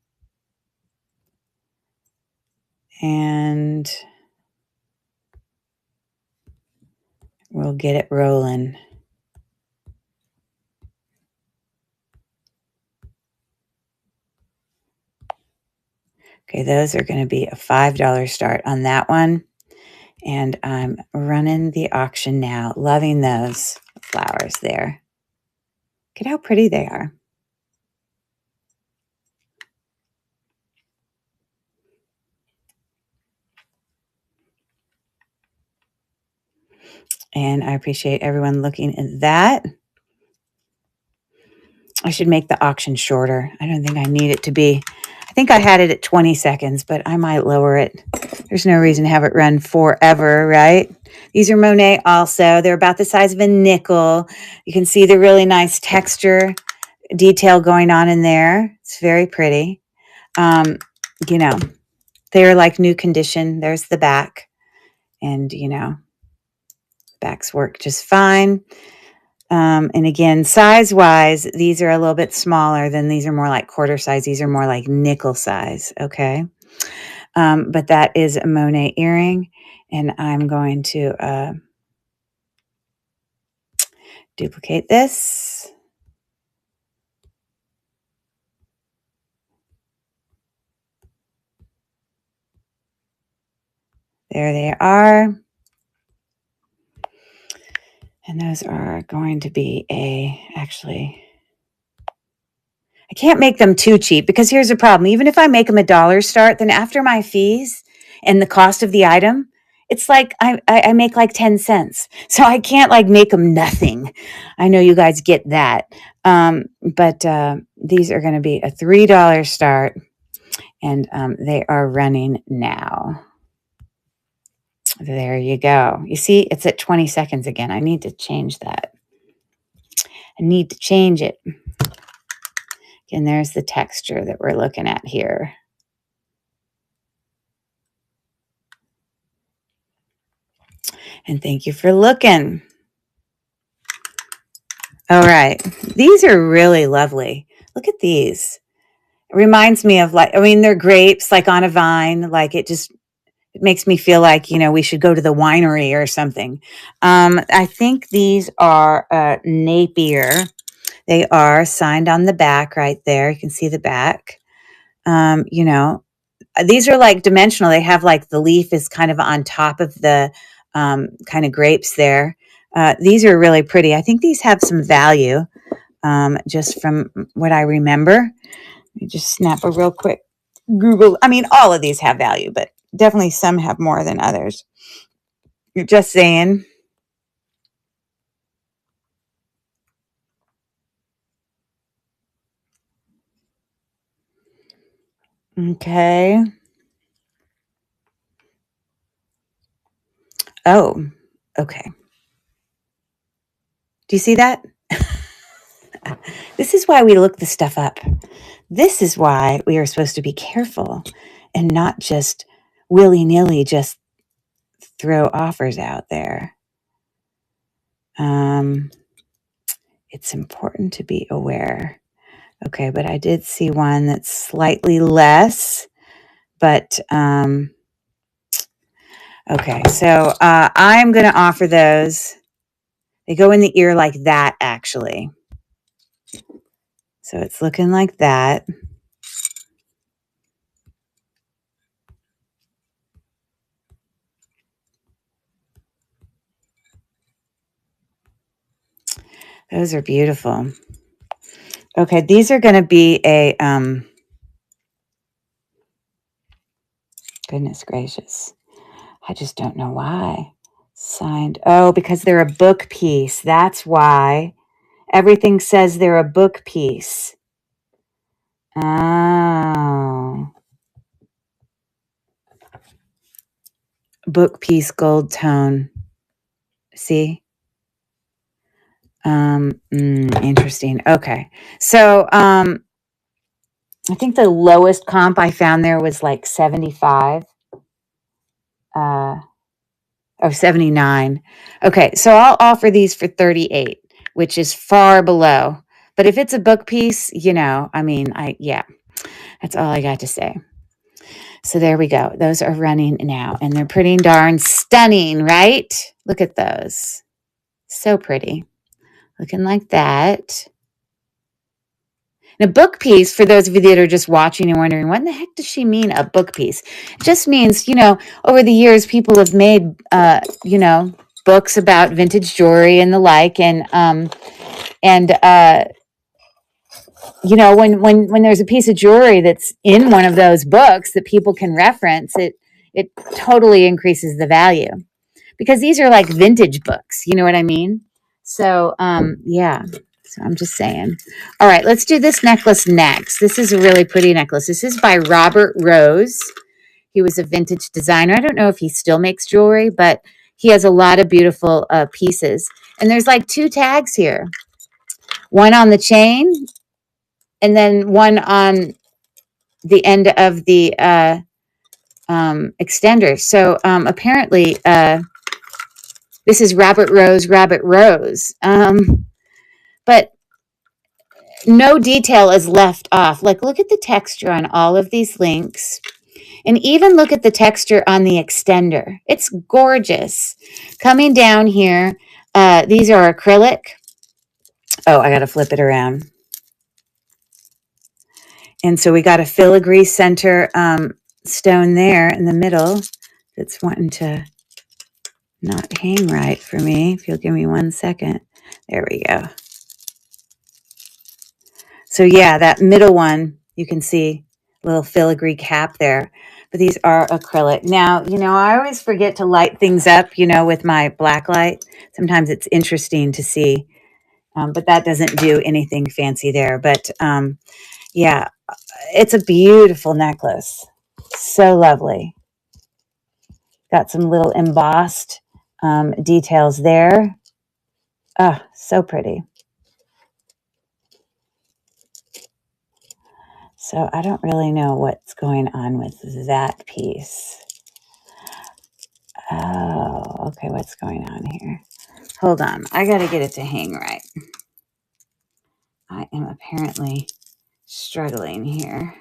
And we'll get it rolling. Okay, those are going to be a $5 start on that one. And I'm running the auction now. Loving those flowers there. Look at how pretty they are. And I appreciate everyone looking at that. I should make the auction shorter. I don't think I need it to be. I think I had it at 20 seconds, but I might lower it. There's no reason to have it run forever, right? These are Monet also. They're about the size of a nickel. You can see the really nice texture detail going on in there. It's very pretty. They're like new condition. There's the back. And, backs work just fine. And again, size-wise, these are a little bit smaller than these are more like quarter size. These are more like nickel size, okay? But that is a Monet earring, and I'm going to duplicate this. There they are. And those are going to be actually, I can't make them too cheap because here's the problem. Even if I make them $1 start, then after my fees and the cost of the item, it's like I make like 10 cents. So I can't like make them nothing. I know you guys get that. But these are going to be a $3 start, and they are running now. There you go. You see, it's at 20 seconds again. I need to change that. I need to change it. And there's the texture that we're looking at here. And thank you for looking. All right. These are really lovely. Look at these. It reminds me of they're grapes like on a vine. Like it makes me feel like, we should go to the winery or something. I think these are Napier. They are signed on the back right there. You can see the back. These are like dimensional. They have like the leaf is kind of on top of the kind of grapes there. These are really pretty. I think these have some value just from what I remember. Let me just snap a real quick Google. I mean, all of these have value, but definitely some have more than others. You're just saying. Okay. Oh, okay. Do you see that? This is why we look the stuff up. This is why we are supposed to be careful and not just willy-nilly just throw offers out there. It's important to be aware. Okay, but I did see one that's slightly less, But, okay. So, I'm going to offer those. They go in the ear like that, actually. So it's looking like that. Those are beautiful. Okay, these are going to be a, goodness gracious. I just don't know why. Signed. Oh, because they're a book piece. That's why. Everything says they're a book piece. Oh. Book piece gold tone. See? Interesting. Okay. So, I think the lowest comp I found there was like 75. 79. Okay, so I'll offer these for 38, which is far below. But if it's a book piece, yeah, that's all I got to say. So there we go. Those are running now, and they're pretty darn stunning, right? Look at those. So pretty. Looking like that. And a book piece, for those of you that are just watching and wondering, what in the heck does she mean, a book piece? It just means, over the years, people have made, books about vintage jewelry and the like. And when there's a piece of jewelry that's in one of those books that people can reference, it totally increases the value, because these are like vintage books. You know what I mean? So, yeah. So I'm just saying. All right, let's do this necklace next. This is a really pretty necklace. This is by Robert Rose. He was a vintage designer. I don't know if he still makes jewelry, but he has a lot of beautiful pieces. And there's like 2 tags here. One on the chain, and then one on the end of the extender. So apparently this is Robert Rose. But no detail is left off. Like, look at the texture on all of these links. And even look at the texture on the extender. It's gorgeous. Coming down here, these are acrylic. Oh, I got to flip it around. And so we got a filigree center stone there in the middle that's wanting to not hang right for me. If you'll give me 1 second. There we go. So yeah, that middle one, you can see a little filigree cap there. But these are acrylic. Now, I always forget to light things up, with my black light. Sometimes it's interesting to see. But that doesn't do anything fancy there. But yeah, it's a beautiful necklace. So lovely. Got some little embossed details there. Oh, so pretty. So I don't really know what's going on with that piece. Oh, okay. What's going on here? Hold on. I got to get it to hang right. I am apparently struggling here.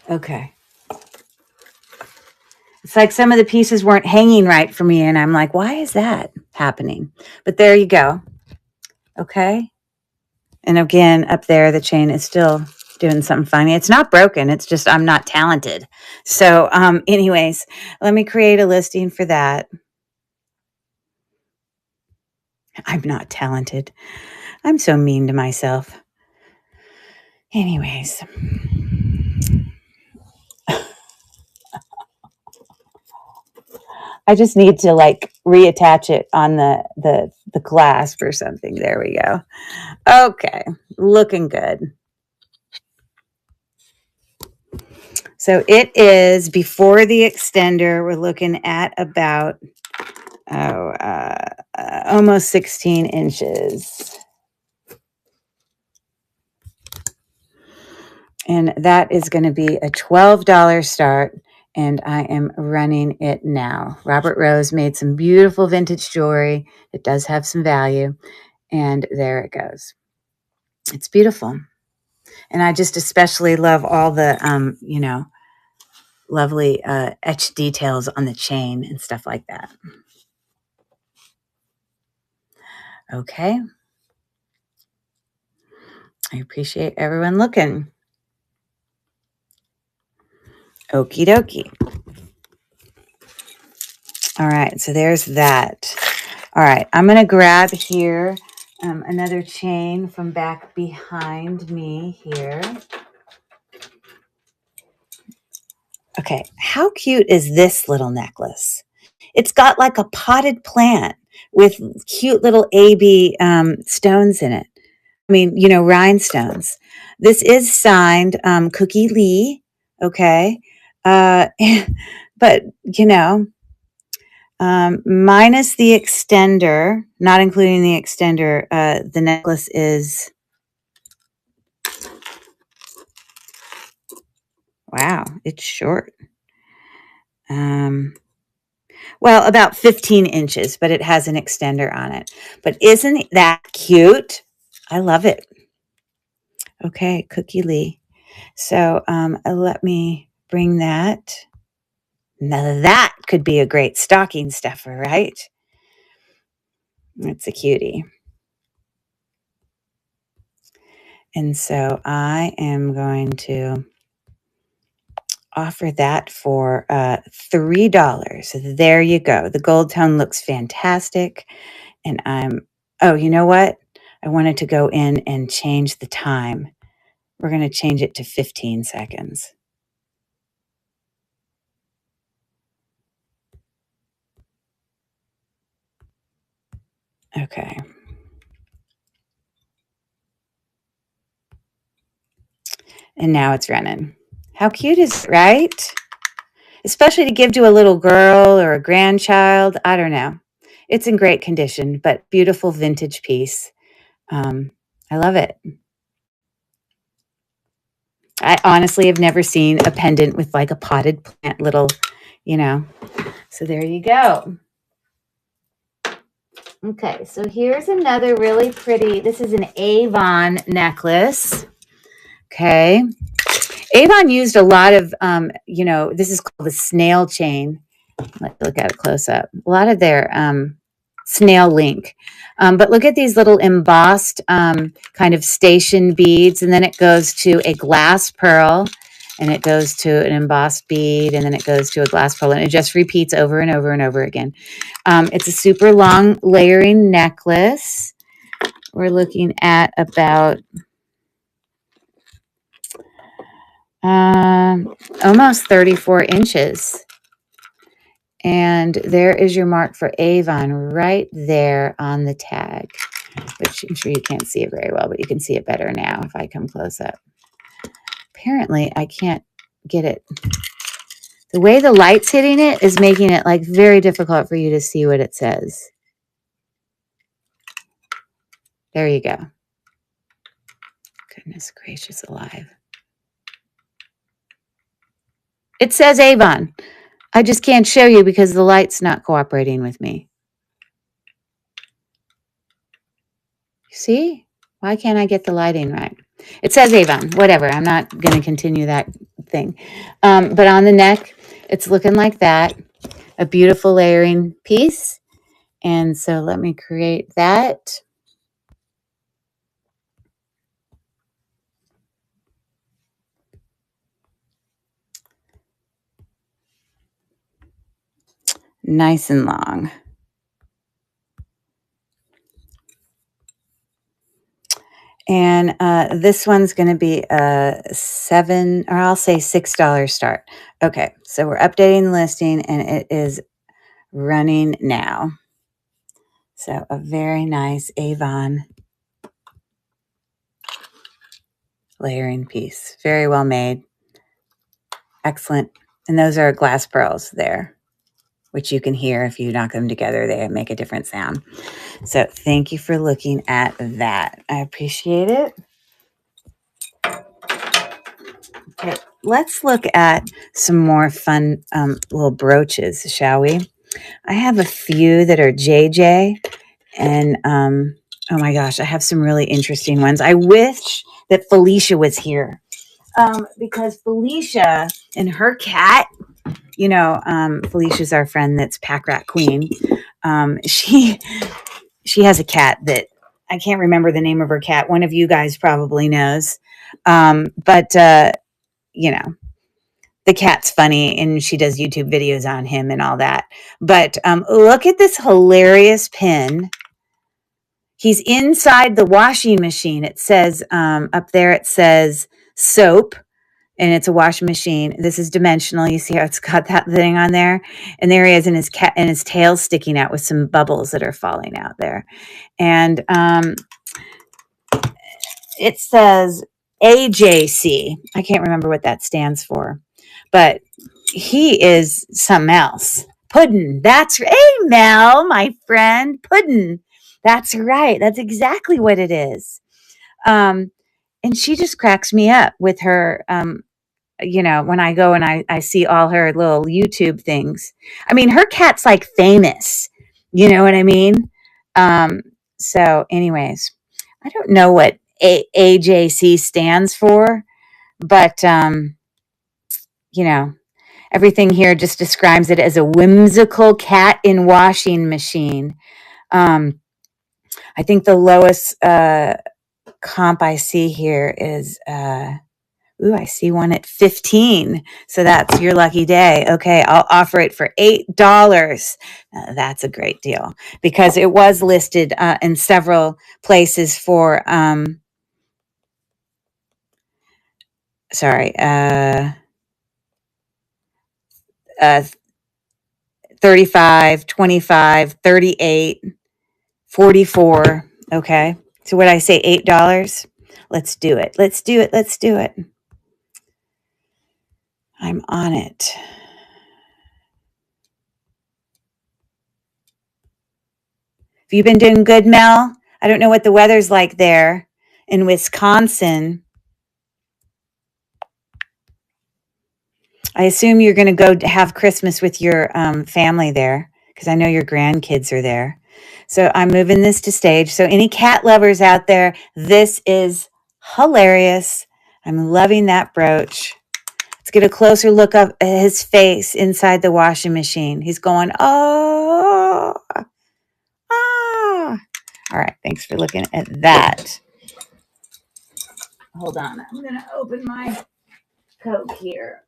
Okay. It's like some of the pieces weren't hanging right for me, and I'm like, why is that happening? But there you go. Okay. And again, up there, the chain is still doing something funny. It's not broken. It's just I'm not talented. So anyways, let me create a listing for that. I'm not talented. I'm so mean to myself. Anyways. I just need to like reattach it on the clasp or something. There we go. Okay. Looking good. So it is before the extender. We're looking at about almost 16 inches. And that is going to be a $12 start. and I am running it now. Robert Rose made some beautiful vintage jewelry. It does have some value, and there it goes. It's beautiful. And I just especially love all the, lovely etched details on the chain and stuff like that. Okay. I appreciate everyone looking. Okie dokie. All right, so there's that. All right, I'm going to grab here another chain from back behind me here. Okay, how cute is this little necklace? It's got like a potted plant with cute little AB stones in it. I mean, rhinestones. This is signed Cookie Lee, okay? But, minus the extender, not including the extender, the necklace is, wow, it's short. Well, about 15 inches, but it has an extender on it. But isn't that cute? I love it. Okay, Cookie Lee. So let me bring that. Now that could be a great stocking stuffer, right? It's a cutie. And so I am going to offer that for $3. So there you go. The gold tone looks fantastic. And oh, you know what? I wanted to go in and change the time. We're going to change it to 15 seconds. Okay. And now it's running. How cute is it, right? Especially to give to a little girl or a grandchild. I don't know. It's in great condition, but beautiful vintage piece. I love it. I honestly have never seen a pendant with like a potted plant little, So there you go. Okay, so here's another really pretty, this is an Avon necklace. Okay. Avon used a lot of, this is called the snail chain. Let's look at it close up. A lot of their snail link. But look at these little embossed kind of station beads. And then it goes to a glass pearl. And it goes to an embossed bead. And then it goes to a glass pearl. And it just repeats over and over and over again. It's a super long layering necklace. We're looking at about almost 34 inches. And there is your mark for Avon right there on the tag, which I'm sure you can't see it very well, but you can see it better now if I come close up. Apparently, I can't get it. The way the light's hitting it is making it like very difficult for you to see what it says. There you go. Goodness gracious alive. It says Avon. I just can't show you because the light's not cooperating with me. See? Why can't I get the lighting right? It says Avon. Whatever. I'm not going to continue that thing. But on the neck, it's looking like that. A beautiful layering piece. And so let me create that. Nice and long. And this one's going to be a $7, or I'll say $6 start. Okay, so we're updating the listing and it is running now. So a very nice Avon layering piece. Very well made. Excellent. And those are glass pearls there, which you can hear if you knock them together. They make a different sound. So thank you for looking at that. I appreciate it. Okay, let's look at some more fun little brooches, shall we? I have a few that are JJ, and oh my gosh, I have some really interesting ones. I wish that Felicia was here, because Felicia and her cat, Felicia's our friend that's Pack Rat Queen. She has a cat that I can't remember the name of her cat. One of you guys probably knows, but the cat's funny and she does YouTube videos on him and all that. But look at this hilarious pin. He's inside the washing machine. It says up there, it says soap, and it's a washing machine. This is dimensional. You see how it's got that thing on there? And there he is, and his tail's sticking out with some bubbles that are falling out there. And it says AJC. I can't remember what that stands for, but he is something else. Puddin'. Hey, Mel, my friend. Puddin'. That's right. That's exactly what it is. And she just cracks me up with her, when I go and I see all her little YouTube things. I mean, her cat's like famous. You know what I mean? So anyways, I don't know what AJC stands for, but, everything here just describes it as a whimsical cat in washing machine. I think the lowest comp I see here is, I see one at 15. So that's your lucky day. Okay, I'll offer it for $8. That's a great deal because it was listed in several places for, 35, 25, 38, 44. Okay. So what I say, $8? Let's do it. Let's do it. Let's do it. I'm on it. Have you been doing good, Mel? I don't know what the weather's like there in Wisconsin. I assume you're going to go have Christmas with your family there because I know your grandkids are there. So I'm moving this to stage. So any cat lovers out there, this is hilarious. I'm loving that brooch. Let's get a closer look up at his face inside the washing machine. He's going, oh, ah. All right, thanks for looking at that. Hold on, I'm going to open my Coke here.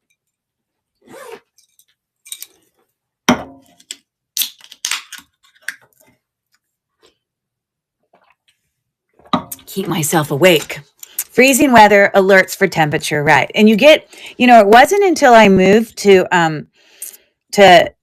Keep myself awake. Freezing weather alerts for temperature, right? And you get, it wasn't until I moved to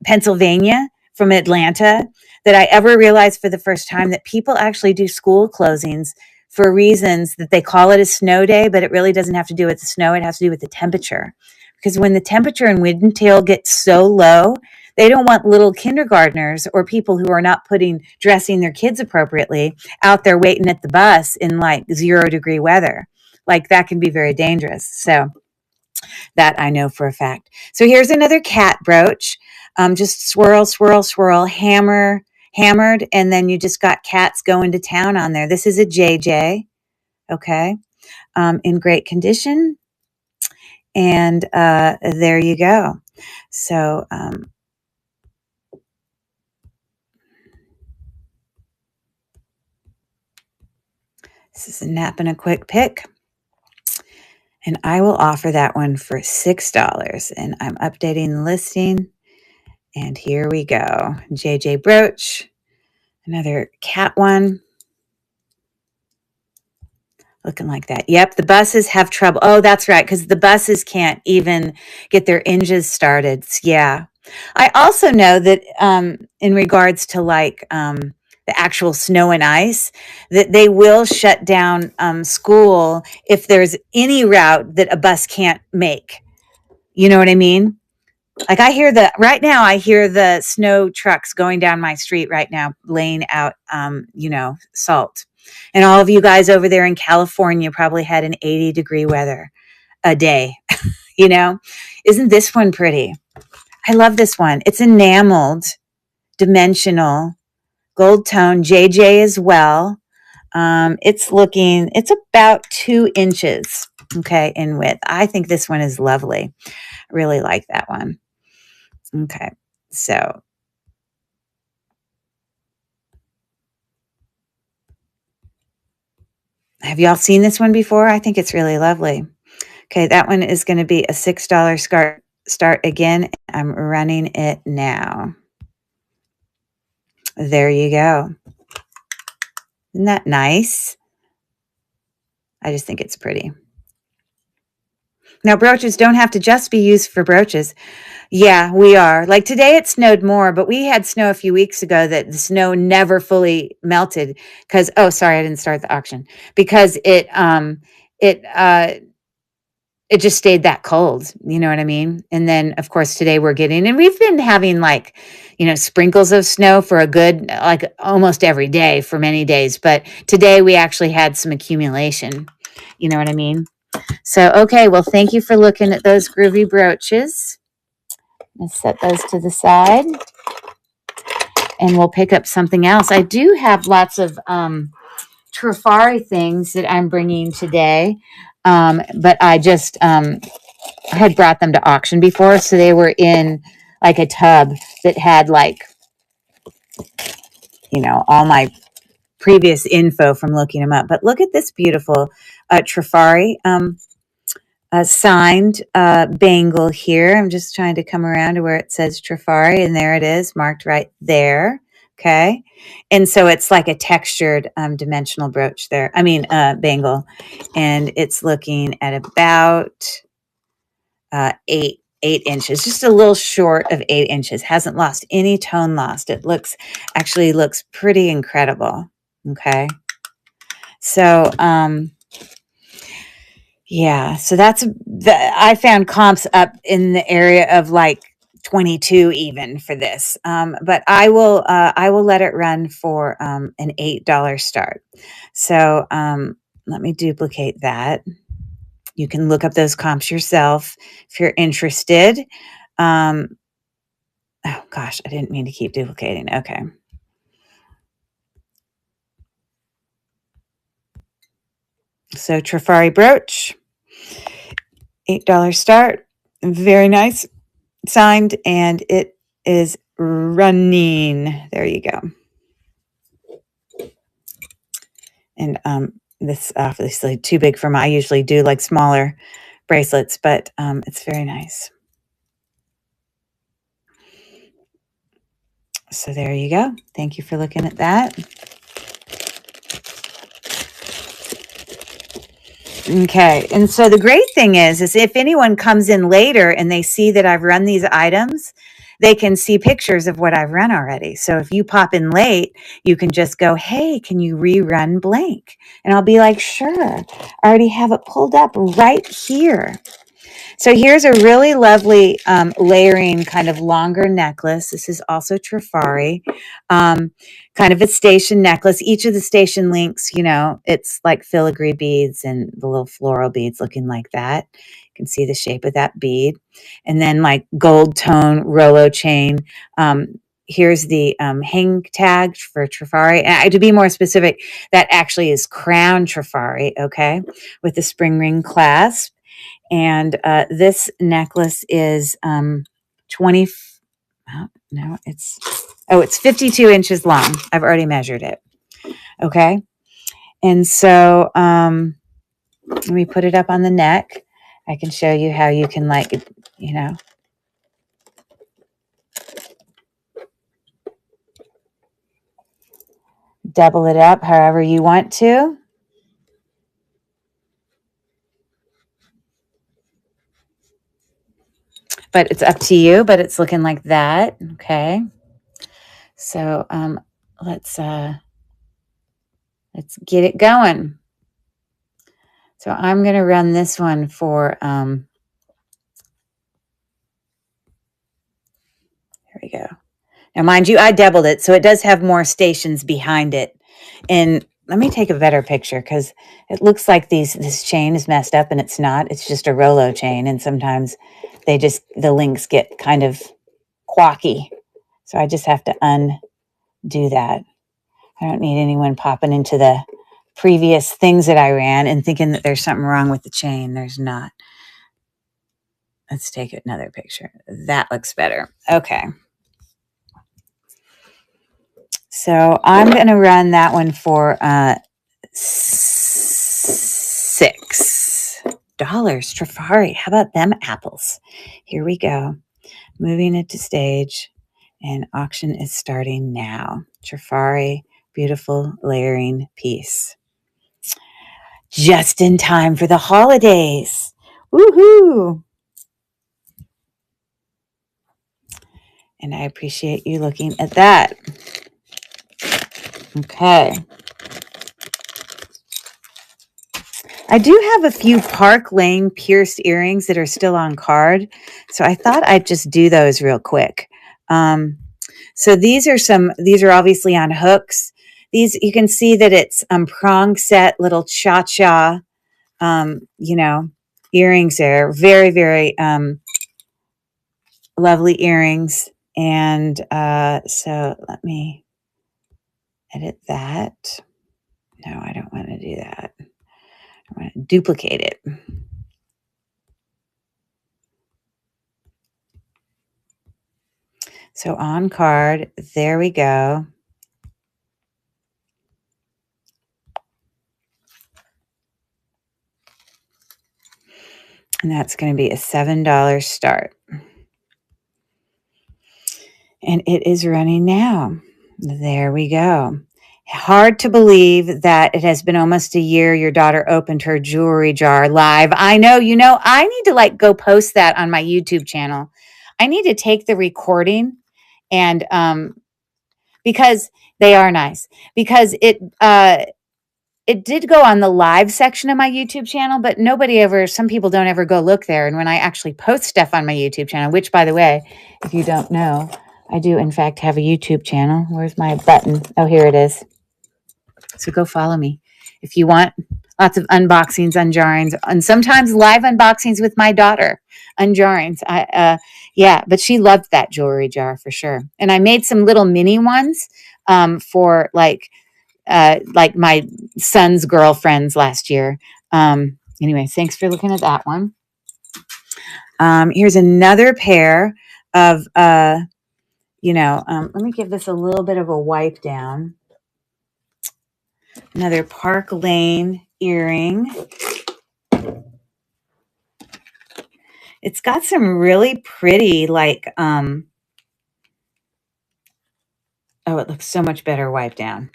Pennsylvania from Atlanta that I ever realized for the first time that people actually do school closings for reasons that they call it a snow day, but it really doesn't have to do with the snow. It has to do with the temperature. Because when the temperature in Windental gets so low, they don't want little kindergartners or people who are not dressing their kids appropriately out there waiting at the bus in like 0-degree weather. Like that can be very dangerous. So that I know for a fact. So here's another cat brooch. Just swirl, swirl, swirl, hammered, and then you just got cats going to town on there. This is a JJ, okay, in great condition. And there you go. So this is a nap and a quick pick. And I will offer that one for $6. And I'm updating the listing. And here we go. JJ brooch. Another cat one. Looking like that. Yep, the buses have trouble. Oh, that's right, because the buses can't even get their engines started. Yeah. I also know that in regards to like the actual snow and ice, that they will shut down school if there's any route that a bus can't make. You know what I mean? Like I hear the snow trucks going down my street right now, laying out, salt. And all of you guys over there in California probably had an 80-degree weather a day. You know, isn't this one pretty? I love this one. It's enameled, dimensional, gold tone, JJ as well. It's about 2 inches, okay, in width. I think this one is lovely. I really like that one. Okay, so have y'all seen this one before? I think it's really lovely. Okay, that one is going to be a $6 start again. I'm running it now. There you go. Isn't that nice? I just think it's pretty. Now, brooches don't have to just be used for brooches. Yeah, we are. Like today it snowed more, but we had snow a few weeks ago that the snow never fully melted because, oh, sorry, I didn't start the auction because it it just stayed that cold. You know what I mean? And then of course today and we've been having like, sprinkles of snow for a good, like almost every day for many days. But today we actually had some accumulation. You know what I mean? So, okay, well, thank you for looking at those groovy brooches. Let's set those to the side and we'll pick up something else. I do have lots of Trifari things that I'm bringing today, but I just had brought them to auction before, so they were in like a tub that had like, all my previous info from looking them up. But look at this beautiful Trifari signed bangle here. I'm just trying to come around to where it says Trifari, and there it is, marked right there. Okay. And so it's like a textured dimensional brooch there. Bangle. And it's looking at about 8 inches, just a little short of 8 inches. Hasn't lost any tone lost. It actually looks pretty incredible. Okay. So, yeah, so I found comps up in the area of like 22 even for this. But I will let it run for an $8 start. So let me duplicate that. You can look up those comps yourself if you're interested. Oh gosh, I didn't mean to keep duplicating. Okay. So Trifari brooch, $8 start. Very nice. Signed, and it is running. There you go. And this is obviously too big for I usually do like smaller bracelets, but it's very nice. So there you go. Thank you for looking at that. Okay. And so the great thing is if anyone comes in later and they see that I've run these items, they can see pictures of what I've run already. So if you pop in late, you can just go, hey, can you rerun blank? And I'll be like, sure. I already have it pulled up right here. So here's a really lovely layering kind of longer necklace. This is also Trifari, kind of a station necklace. Each of the station links, it's like filigree beads and the little floral beads looking like that. You can see the shape of that bead. And then like gold tone Rolo chain. Here's the hang tag for Trifari. And to be more specific, that actually is crown Trifari, okay, with the spring ring clasp. And this necklace is 20. No, it's 52 inches long. I've already measured it. Okay. And so let me put it up on the neck. I can show you how you can double it up however you want to. But it's up to you, but it's looking like that. Okay. So let's get it going. So I'm going to run this one for there we go. Now, mind you, I doubled it, so it does have more stations behind it. And let me take a better picture because it looks like this chain is messed up and it's not. It's just a Rolo chain, and sometimes the links get kind of quacky. So I just have to undo that. I don't need anyone popping into the previous things that I ran and thinking that there's something wrong with the chain. There's not. Let's take another picture. That looks better. Okay. So I'm going to run that one for $6. Trifari. How about them apples? Here we go. Moving it to stage, and auction is starting now. Trifari, beautiful layering piece. Just in time for the holidays. Woohoo! And I appreciate you looking at that. Okay. I do have a few Park Lane pierced earrings that are still on card. So I thought I'd just do those real quick. So these are obviously on hooks. These, you can see that it's prong set little cha-cha, earrings there. Very, very lovely earrings. And so let me edit that. No, I don't want to do that. I want to duplicate it. So on card, there we go. And that's going to be a $7 start. And it is running now. There we go. Hard to believe that it has been almost a year your daughter opened her jewelry jar live. I know, I need to go post that on my YouTube channel. I need to take the recording and because they are nice. Because it did go on the live section of my YouTube channel, but some people don't ever go look there. And when I actually post stuff on my YouTube channel, which, by the way, if you don't know, I do, in fact, have a YouTube channel. Where's my button? Oh, here it is. So go follow me if you want lots of unboxings, unjarrings, and sometimes live unboxings with my daughter, unjarrings. But she loved that jewelry jar for sure. And I made some little mini ones for like my son's girlfriends last year. Anyway, thanks for looking at that one. Here's another pair of, let me give this a little bit of a wipe down. Another Park Lane earring. It's got some really pretty, it looks so much better wiped down.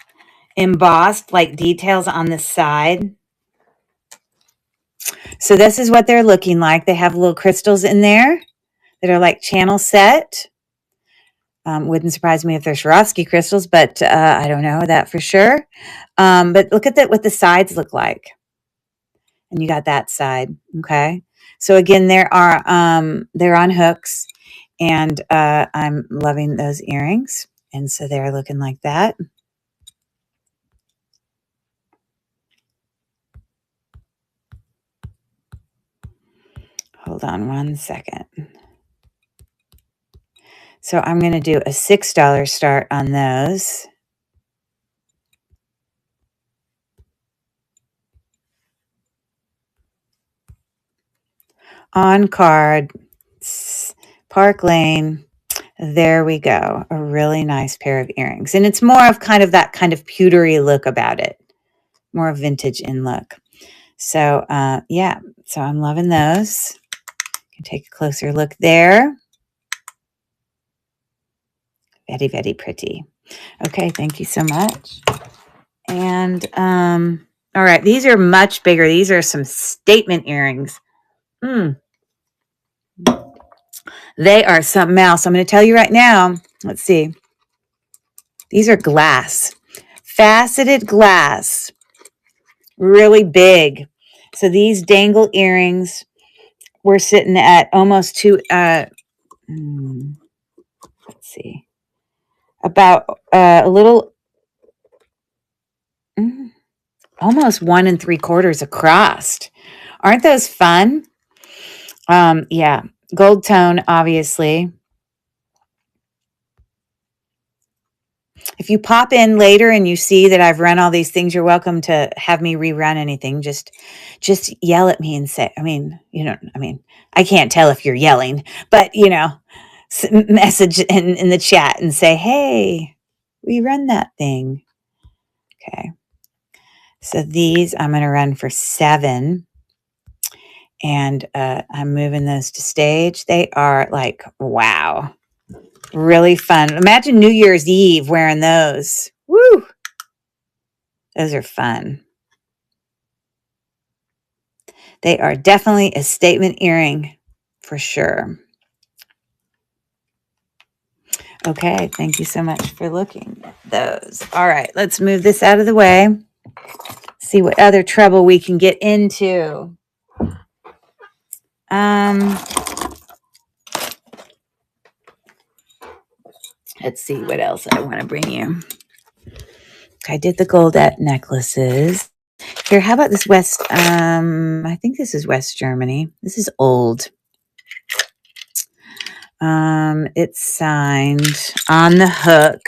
Embossed, details on the side. So this is what they're looking like. They have little crystals in there that are like channel set. Wouldn't surprise me if they're Swarovski crystals, but I don't know that for sure. But look at what the sides look like. And you got that side, okay? So again, they're on hooks, and I'm loving those earrings. And so they're looking like that. Hold on one second. So I'm going to do a $6 start on those. On card, Park Lane. There we go. A really nice pair of earrings. And it's more of kind of that kind of pewtery look about it. More vintage in look. So, so I'm loving those. You can take a closer look there. Very, very pretty. Okay, thank you so much. And, all right, these are much bigger. These are some statement earrings. They are something else. I'm going to tell you right now. Let's see. These are glass. Faceted glass. Really big. So these dangle earrings were sitting at almost let's see. About a little almost 1 3/4 across. Aren't those fun? Yeah, gold tone, obviously. If you pop in later and you see that I've run all these things, you're welcome to have me rerun anything. Just yell at me and say, I can't tell if you're yelling, but message in the chat and say, hey, rerun that thing. Okay. So these I'm going to run for 7. And I'm moving those to stage. They are like, wow, really fun. Imagine New Year's Eve wearing those. Woo! Those are fun. They are definitely a statement earring for sure. Okay, thank you so much for looking at those. All right, let's move this out of the way. See what other trouble we can get into. Let's see what else I want to bring you. I did the goldette necklaces. Here, how about this West? I think this is West Germany. This is old. It's signed on the hook.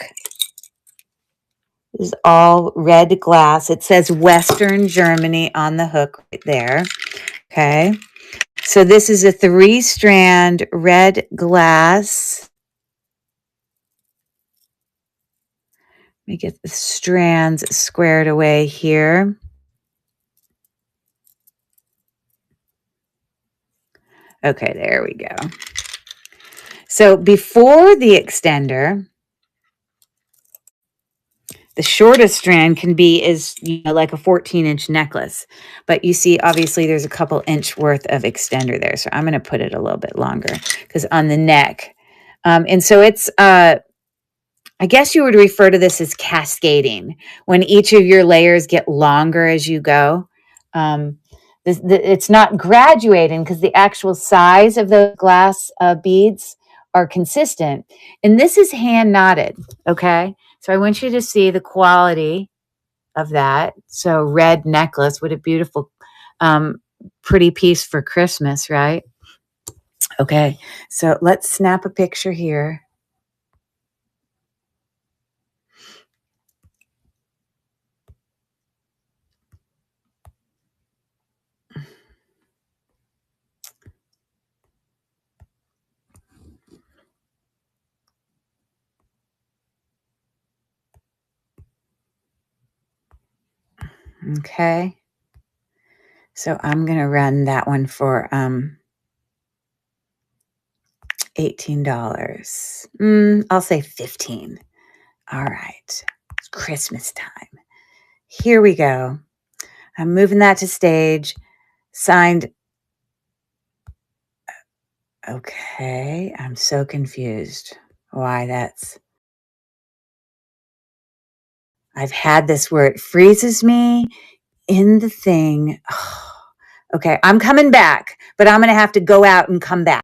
This is all red glass. It says Western Germany on the hook right there. Okay. So this is a 3-strand red glass. Let me get the strands squared away here. Okay, there we go. So before the extender, the shortest strand can be like a 14-inch necklace. But you see, obviously, there's a couple inch worth of extender there. So I'm going to put it a little bit longer because on the neck. And so it's, I guess you would refer to this as cascading. When each of your layers get longer as you go. It's not graduating because the actual size of the glass beads are consistent. And this is hand knotted, okay? So I want you to see the quality of that. So red necklace, what a beautiful, pretty piece for Christmas, right? Okay, so let's snap a picture here. Okay. So I'm going to run that one for $18. I'll say $15. All right. It's Christmas time. Here we go. I'm moving that to stage. Signed. Okay. I'm so confused why that's. I've had this where it freezes me in the thing. Okay. I'm coming back, but I'm going to have to go out and come back.